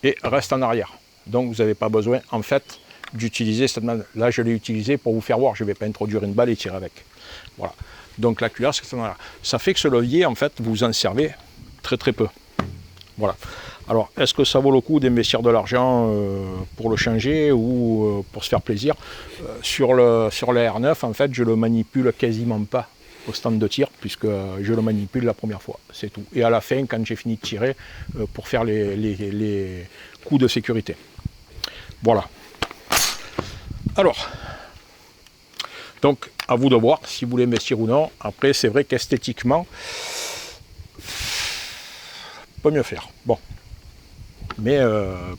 et reste en arrière. Donc vous n'avez pas besoin en fait d'utiliser cette manœuvre. Là je l'ai utilisé pour vous faire voir, je ne vais pas introduire une balle et tirer avec. Voilà. Donc la culasse reste en arrière. Ça fait que ce levier en fait vous en servez très peu. Voilà. Alors est-ce que ça vaut le coup d'investir de l'argent pour le changer ou pour se faire plaisir? Sur le R9 en fait je le manipule quasiment pas au stand de tir, puisque je le manipule la première fois, c'est tout. Et à la fin, quand j'ai fini de tirer, pour faire les coups de sécurité. Voilà. Alors, donc, à vous de voir si vous voulez investir ou non. Après, c'est vrai qu'esthétiquement, peut mieux faire. Bon. Mais,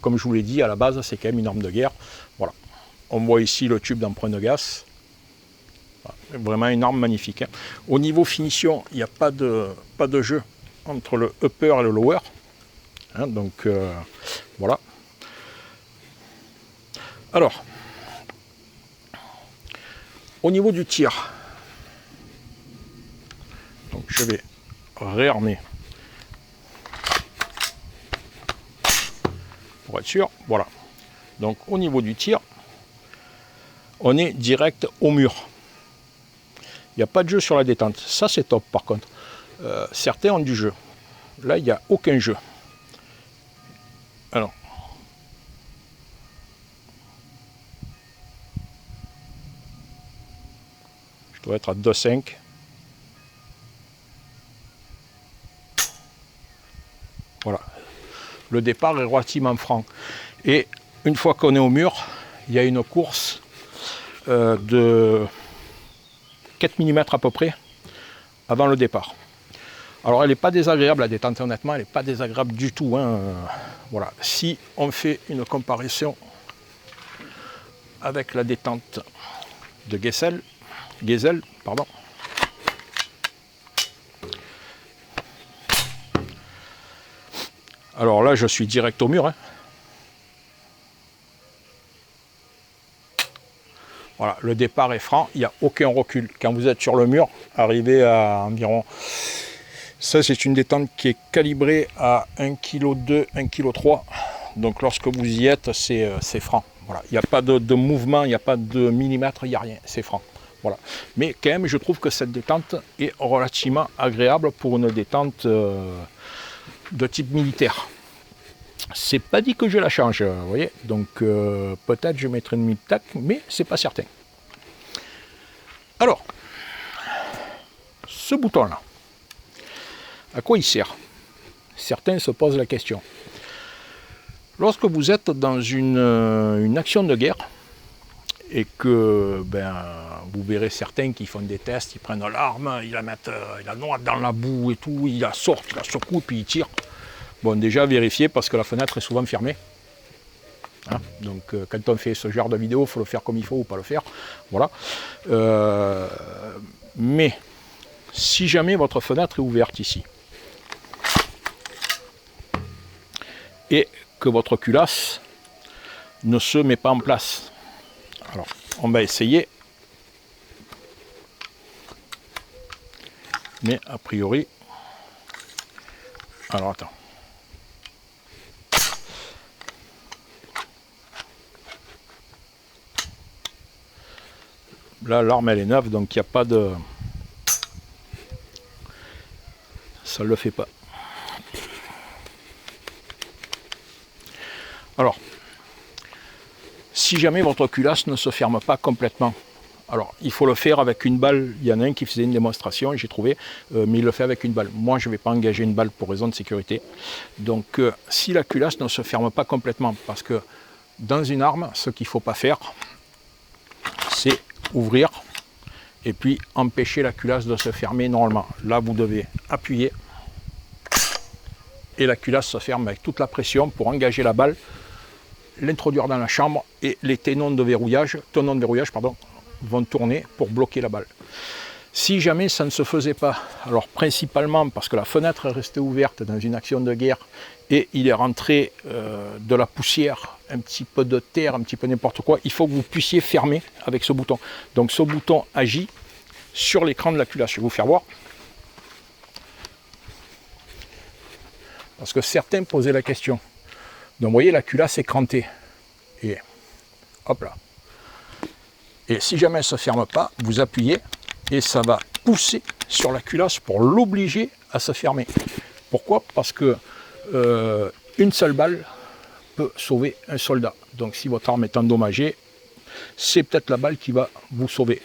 comme je vous l'ai dit, à la base, c'est quand même une arme de guerre. Voilà. On voit ici le tube d'emprunt de gaz. Vraiment une arme magnifique. Hein. Au niveau finition, il n'y a pas de jeu entre le upper et le lower. Hein, donc voilà. Alors, au niveau du tir, donc je vais réarmer pour être sûr. Voilà. Donc au niveau du tir, on est direct au mur. Il n'y a pas de jeu sur la détente. Ça, c'est top, par contre. Certains ont du jeu. Là, il n'y a aucun jeu. Alors. Je dois être à 2,5. Voilà. Le départ est relativement franc. Et une fois qu'on est au mur, il y a une course de 4 mm à peu près avant le départ. Alors elle n'est pas désagréable la détente, honnêtement, elle n'est pas désagréable du tout. Hein. Voilà. Si on fait une comparaison avec la détente de Geissel, pardon. Alors là je suis direct au mur. Hein. Voilà, le départ est franc, il n'y a aucun recul. Quand vous êtes sur le mur, arrivé à environ... Ça, c'est une détente qui est calibrée à 1,2 kg, 1,3 kg. Donc, lorsque vous y êtes, c'est franc. Voilà. Il n'y a pas de mouvement, il n'y a pas de millimètre, il n'y a rien. C'est franc. Voilà. Mais quand même, je trouve que cette détente est relativement agréable pour une détente de type militaire. C'est pas dit que je la change, vous voyez. Donc peut-être je mettrai une mid-tac, mais c'est pas certain. Alors, ce bouton-là, à quoi il sert? Certains se posent la question. Lorsque vous êtes dans une action de guerre et que vous verrez certains qui font des tests, ils prennent l'arme, ils la mettent, ils la noient dans la boue et tout, ils la sortent, ils la secouent, puis ils tirent. Bon, déjà vérifier parce que la fenêtre est souvent fermée. Hein, donc quand on fait ce genre de vidéo, il faut le faire comme il faut ou pas le faire. Voilà. Mais si jamais votre fenêtre est ouverte ici et que votre culasse ne se met pas en place, alors on va essayer. Mais a priori, alors attends. Là, l'arme, elle est neuve, donc il n'y a pas de... Ça ne le fait pas. Alors, si jamais votre culasse ne se ferme pas complètement, alors il faut le faire avec une balle. Il y en a un qui faisait une démonstration, j'ai trouvé, mais il le fait avec une balle. Moi, je ne vais pas engager une balle pour raison de sécurité. Donc, si la culasse ne se ferme pas complètement, parce que dans une arme, ce qu'il ne faut pas faire, c'est ouvrir et puis empêcher la culasse de se fermer normalement. Là, vous devez appuyer et la culasse se ferme avec toute la pression pour engager la balle, l'introduire dans la chambre et les tenons de verrouillage vont tourner pour bloquer la balle. Si jamais ça ne se faisait pas, alors principalement parce que la fenêtre est restée ouverte dans une action de guerre et il est rentré de la poussière, un petit peu de terre, un petit peu n'importe quoi, il faut que vous puissiez fermer avec ce bouton. Donc ce bouton agit sur l'écran de la culasse. Je vais vous faire voir. Parce que certains posaient la question. Donc vous voyez, la culasse est crantée. Et hop là. Et si jamais elle ne se ferme pas, vous appuyez et ça va pousser sur la culasse pour l'obliger à se fermer. Pourquoi? Parce que une seule balle peut sauver un soldat. Donc si votre arme est endommagée, c'est peut-être la balle qui va vous sauver.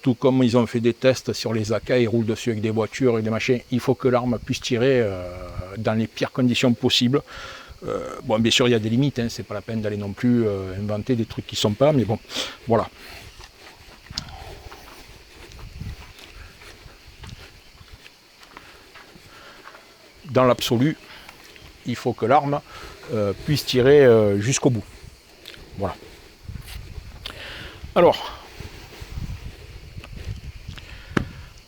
Tout comme ils ont fait des tests sur les AK, ils roulent dessus avec des voitures et des machins, il faut que l'arme puisse tirer dans les pires conditions possibles. Bon, bien sûr, il y a des limites, hein, c'est pas la peine d'aller non plus inventer des trucs qui sont pas, mais bon, voilà. Dans l'absolu, il faut que l'arme puisse tirer jusqu'au bout. Voilà. Alors,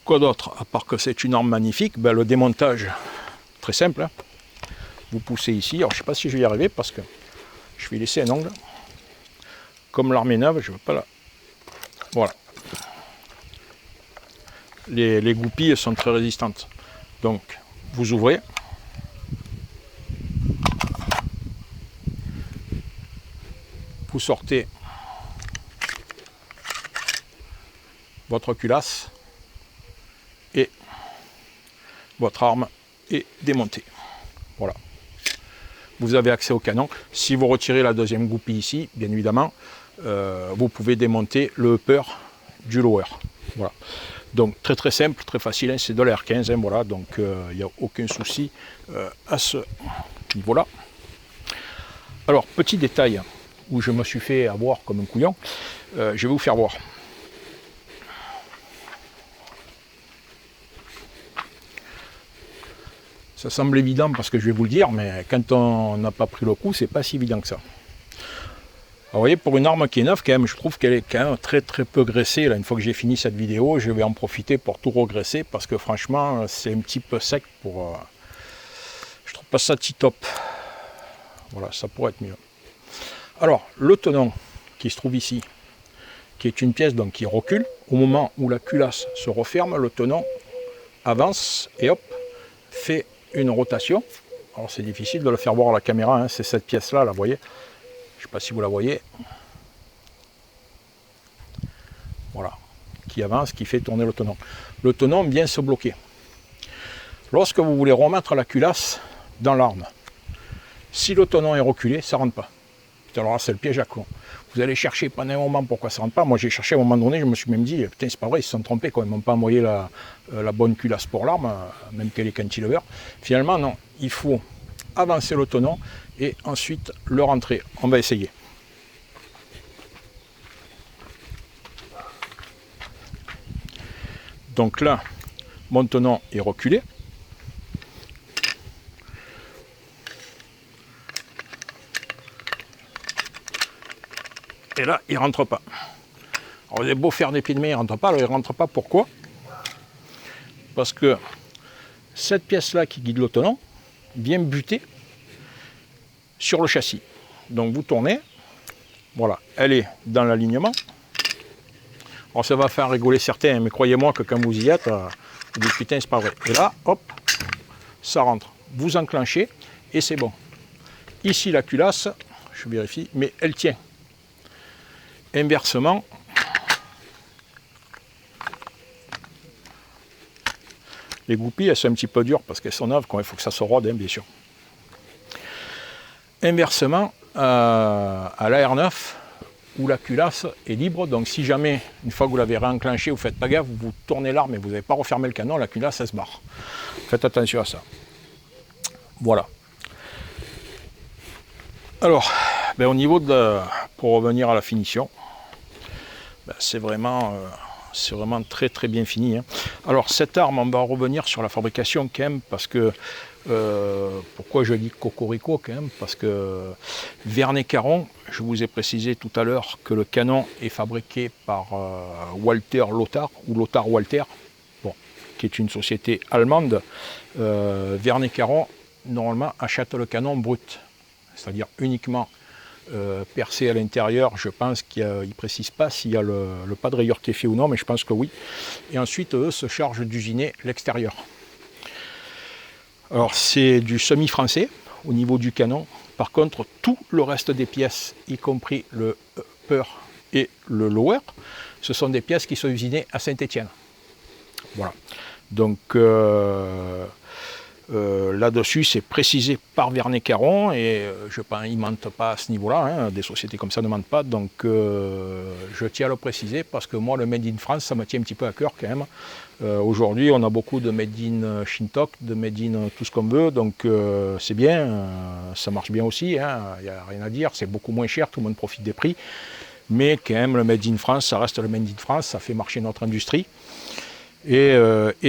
quoi d'autre? À part que c'est une arme magnifique, ben, le démontage, très simple. Hein. Vous poussez ici. Alors, je ne sais pas si je vais y arriver parce que je vais laisser un angle. Comme l'arme est neuve, je ne veux pas la... Voilà. Les goupilles sont très résistantes. Donc, vous ouvrez. Vous sortez votre culasse et votre arme est démontée. Voilà. Vous avez accès au canon. Si vous retirez la deuxième goupille ici, bien évidemment, vous pouvez démonter le upper du lower. Voilà. Donc très très simple, très facile, hein, c'est de la R15, hein, voilà, donc il n'y a aucun souci à ce niveau-là. Alors, petit détail où je me suis fait avoir comme un couillon, je vais vous faire voir. Ça semble évident parce que je vais vous le dire, mais quand on n'a pas pris le coup, c'est pas si évident que ça. Alors, vous voyez, pour une arme qui est neuve, quand même, je trouve qu'elle est quand même très très peu graissée. Là, une fois que j'ai fini cette vidéo, je vais en profiter pour tout regresser parce que franchement, c'est un petit peu sec pour... je trouve pas ça tip-top. Voilà, ça pourrait être mieux. Alors, le tenon qui se trouve ici, qui est une pièce donc qui recule, au moment où la culasse se referme, le tenon avance et hop, fait une rotation. Alors c'est difficile de le faire voir à la caméra, hein. C'est cette pièce-là, là, vous voyez. Je ne sais pas si vous la voyez. Voilà, qui avance, qui fait tourner le tenon. Le tenon vient se bloquer. Lorsque vous voulez remettre la culasse dans l'arme, si le tenon est reculé, ça ne rentre pas. Alors là, c'est le piège à con. Vous allez chercher pendant un moment pourquoi ça ne rentre pas. Moi, j'ai cherché à un moment donné, je me suis même dit, putain, c'est pas vrai, ils se sont trompés quand ils m'ont pas envoyé la bonne culasse pour l'arme, même qu'elle est cantilever. Finalement, non, il faut avancer le tenon et ensuite le rentrer. On va essayer. Donc là, mon tenon est reculé. Et là, il ne rentre pas. Alors, vous avez beau faire des pieds de main, il ne rentre pas. Alors, il ne rentre pas, pourquoi? Parce que cette pièce-là qui guide le tenon vient buter sur le châssis. Donc, vous tournez. Voilà, elle est dans l'alignement. Alors, ça va faire rigoler certains, mais croyez-moi que quand vous y êtes, vous dites putain, c'est pas vrai. Et là, hop, ça rentre. Vous enclenchez et c'est bon. Ici, la culasse, je vérifie, mais elle tient. Inversement, les goupilles, elles sont un petit peu dures parce qu'elles sont neuves, quand il faut que ça se rôde, hein, bien sûr. Inversement, à la R9, où la culasse est libre, donc si jamais, une fois que vous l'avez réenclenché, vous ne faites pas gaffe, vous tournez l'arme et vous n'avez pas refermé le canon, la culasse, elle se barre. Faites attention à ça. Voilà. Alors, ben, au niveau de... Pour revenir à la finition, ben, c'est vraiment très très bien fini. Hein. Alors cette arme, on va revenir sur la fabrication quand même, parce que Pourquoi je dis cocorico quand même? Parce que Vernet-Caron, je vous ai précisé tout à l'heure que le canon est fabriqué par Walter Lothar, ou Lothar Walter, bon, qui est une société allemande. Vernet-Caron, normalement, achète le canon brut, c'est-à-dire uniquement percé à l'intérieur. Je pense qu'il ne précise pas s'il y a le pas de rayure qui est fait ou non, mais je pense que oui. Et ensuite, eux se chargent d'usiner l'extérieur. Alors, c'est du semi-français au niveau du canon. Par contre, tout le reste des pièces, y compris le upper et le lower, ce sont des pièces qui sont usinées à Saint-Étienne. Voilà. Donc, là-dessus, c'est précisé par Vernet-Caron et je pense qu'ils ne mentent pas à ce niveau-là, hein, des sociétés comme ça ne mentent pas, donc je tiens à le préciser parce que moi, le Made in France, ça me tient un petit peu à cœur quand même. Aujourd'hui, on a beaucoup de Made in Shintok, de Made in tout ce qu'on veut, donc c'est bien, ça marche bien aussi, hein, il n'y a rien à dire, c'est beaucoup moins cher, tout le monde profite des prix, mais quand même, le Made in France, ça reste le Made in France, ça fait marcher notre industrie et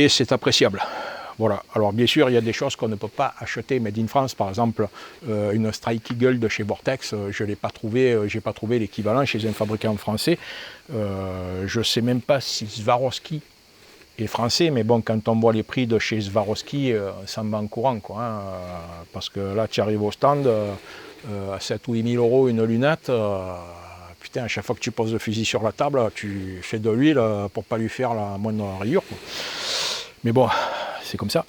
c'est appréciable. Voilà. Alors bien sûr, il y a des choses qu'on ne peut pas acheter Made in France. Par exemple, une Strike Eagle de chez Vortex, je n'ai pas trouvé, j'ai pas trouvé l'équivalent chez un fabricant français. Je ne sais même pas si Swarovski est français, mais bon, quand on voit les prix de chez Swarovski, ça me va en courant, quoi, hein, parce que là, tu arrives au stand, à 7 ou 8 000 euros une lunette, putain, à chaque fois que tu poses le fusil sur la table, tu fais de l'huile pour ne pas lui faire la moindre rayure, quoi. Mais bon, c'est comme ça.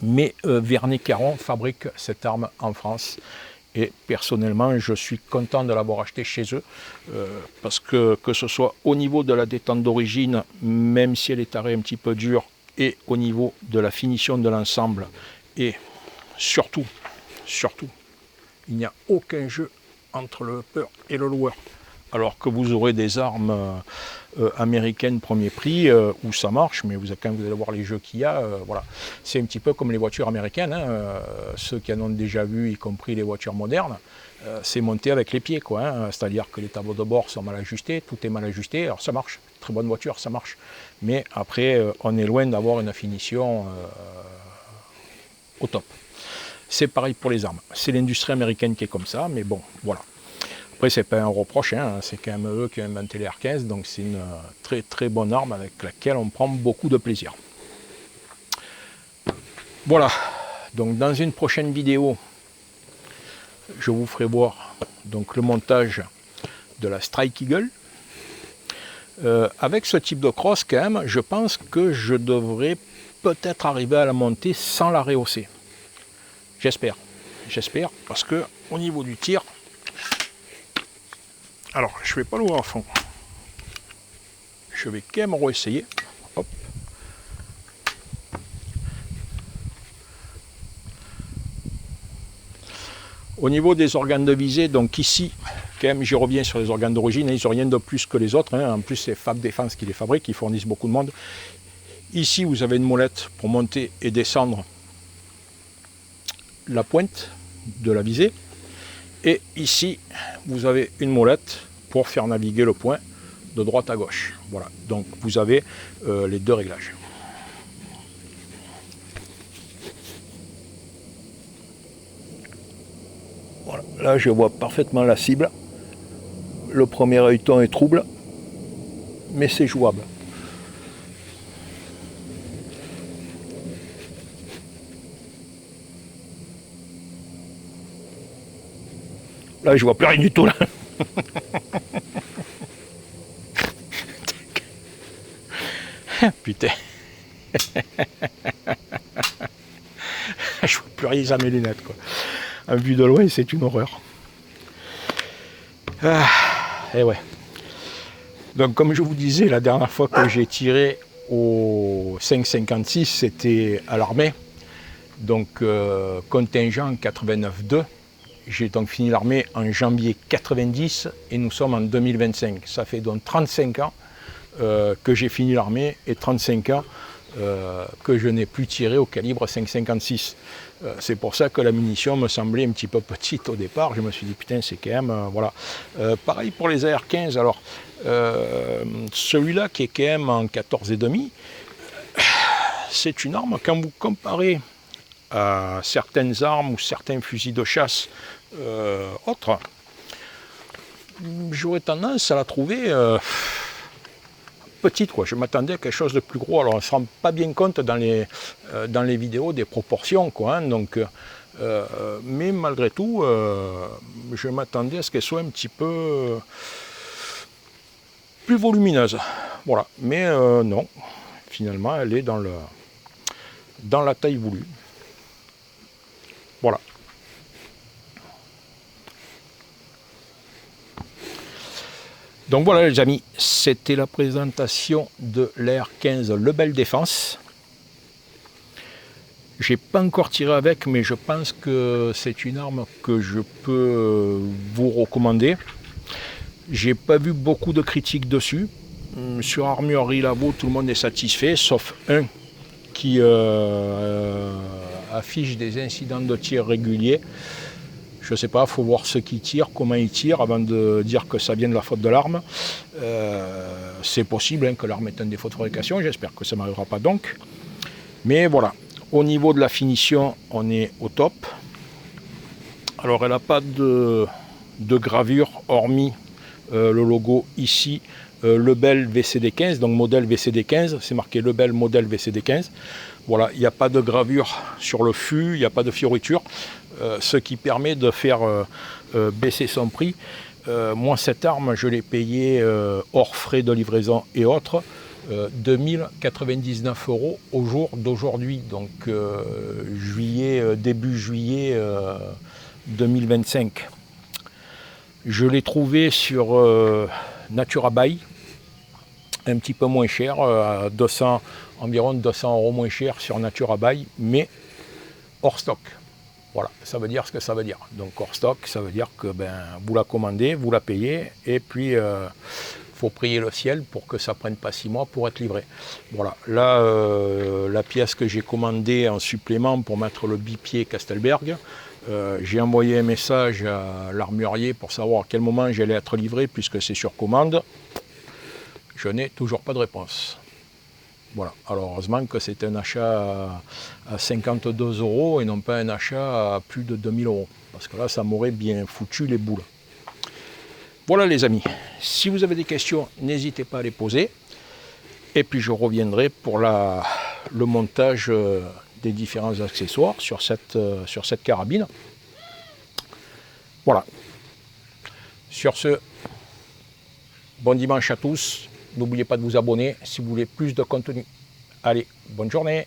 Mais Vernet-Caron fabrique cette arme en France. Et personnellement, je suis content de l'avoir acheté chez eux. Parce que ce soit au niveau de la détente d'origine, même si elle est tarée un petit peu dure, et au niveau de la finition de l'ensemble, et surtout, il n'y a aucun jeu entre le upper et le lower. Alors que vous aurez des armes américaines premier prix où ça marche, mais quand vous allez voir les jeux qu'il y a, voilà. C'est un petit peu comme les voitures américaines, hein, ceux qui en ont déjà vu, y compris les voitures modernes, c'est monté avec les pieds, quoi, hein, c'est-à-dire que les tableaux de bord sont mal ajustés, tout est mal ajusté, alors ça marche, très bonne voiture, ça marche, mais après on est loin d'avoir une finition au top. C'est pareil pour les armes, c'est l'industrie américaine qui est comme ça, mais bon, voilà. Après, c'est pas un reproche, hein, c'est quand même eux qui ont inventé les R15, donc c'est une très très bonne arme avec laquelle on prend beaucoup de plaisir. Voilà, donc dans une prochaine vidéo, je vous ferai voir donc, le montage de la Strike Eagle. Avec ce type de crosse, quand même, je pense que je devrais peut-être arriver à la monter sans la rehausser. J'espère, parce que au niveau du tir, alors, je ne vais pas le voir à fond. Je vais quand même réessayer. Hop. Au niveau des organes de visée, donc ici, quand même, j'y reviens sur les organes d'origine, ils n'ont rien de plus que les autres, hein. En plus, c'est Fab Défense qui les fabrique, ils fournissent beaucoup de monde. Ici, vous avez une molette pour monter et descendre la pointe de la visée. Et ici, vous avez une molette pour faire naviguer le point de droite à gauche. Voilà, donc vous avez les deux réglages. Voilà, là je vois parfaitement la cible. Le premier œilleton est trouble, mais c'est jouable. Là je vois plus rien du tout là. Putain. Je vois plus rien à mes lunettes, quoi. En vue de loin, c'est une horreur. Ah, et ouais. Donc comme je vous disais, la dernière fois que j'ai tiré au 5,56, c'était à l'armée. Donc contingent 89-2. J'ai donc fini l'armée en janvier 90 et nous sommes en 2025. Ça fait donc 35 ans que j'ai fini l'armée et 35 ans que je n'ai plus tiré au calibre 5,56. C'est pour ça que la munition me semblait un petit peu petite au départ. Je me suis dit, putain, c'est quand même... voilà. Pareil pour les AR-15. Alors, celui-là qui est quand même en 14,5, c'est une arme, quand vous comparez à certaines armes ou certains fusils de chasse autres, j'aurais tendance à la trouver petite, quoi. Je m'attendais à quelque chose de plus gros. Alors on ne se rend pas bien compte dans les vidéos des proportions, quoi, hein, donc, mais malgré tout, je m'attendais à ce qu'elle soit un petit peu plus volumineuse. Voilà, mais non, finalement elle est dans la taille voulue. Voilà. Donc voilà les amis, c'était la présentation de l'AR-15 Lebel Défense. J'ai pas encore tiré avec, mais je pense que c'est une arme que je peux vous recommander. J'ai pas vu beaucoup de critiques dessus. Sur Armurerie Labo, tout le monde est satisfait, sauf un qui affiche des incidents de tir réguliers. Je ne sais pas, il faut voir ceux qui tirent, comment ils tirent, avant de dire que ça vient de la faute de l'arme. C'est possible hein, que l'arme ait un défaut de fabrication, j'espère que ça ne m'arrivera pas donc. Mais voilà, au niveau de la finition, on est au top. Alors elle n'a pas de gravure, hormis le logo ici, Lebel VCD15, donc modèle VCD15, c'est marqué Lebel modèle VCD15. Voilà, il n'y a pas de gravure sur le fût, il n'y a pas de fioriture, ce qui permet de faire baisser son prix. Moi, cette arme, je l'ai payée hors frais de livraison et autres, 2099 € au jour d'aujourd'hui, donc début juillet 2025. Je l'ai trouvé sur NaturaBuy, un petit peu moins cher, à environ 200 € moins cher sur NaturaBuy, mais hors stock. Voilà, ça veut dire ce que ça veut dire. Donc hors stock, ça veut dire que vous la commandez, vous la payez, et puis faut prier le ciel pour que ça ne prenne pas 6 mois pour être livré. Voilà, là, la pièce que j'ai commandée en supplément pour mettre le bipied Castelberg, j'ai envoyé un message à l'armurier pour savoir à quel moment j'allais être livré, puisque c'est sur commande. Je n'ai toujours pas de réponse. Voilà, alors heureusement que c'est un achat à 52 € et non pas un achat à plus de 2000 €, parce que là, ça m'aurait bien foutu les boules. Voilà les amis, si vous avez des questions, n'hésitez pas à les poser, et puis je reviendrai pour le montage des différents accessoires sur cette carabine. Voilà. Sur ce, bon dimanche à tous. N'oubliez pas de vous abonner si vous voulez plus de contenu. Allez, bonne journée.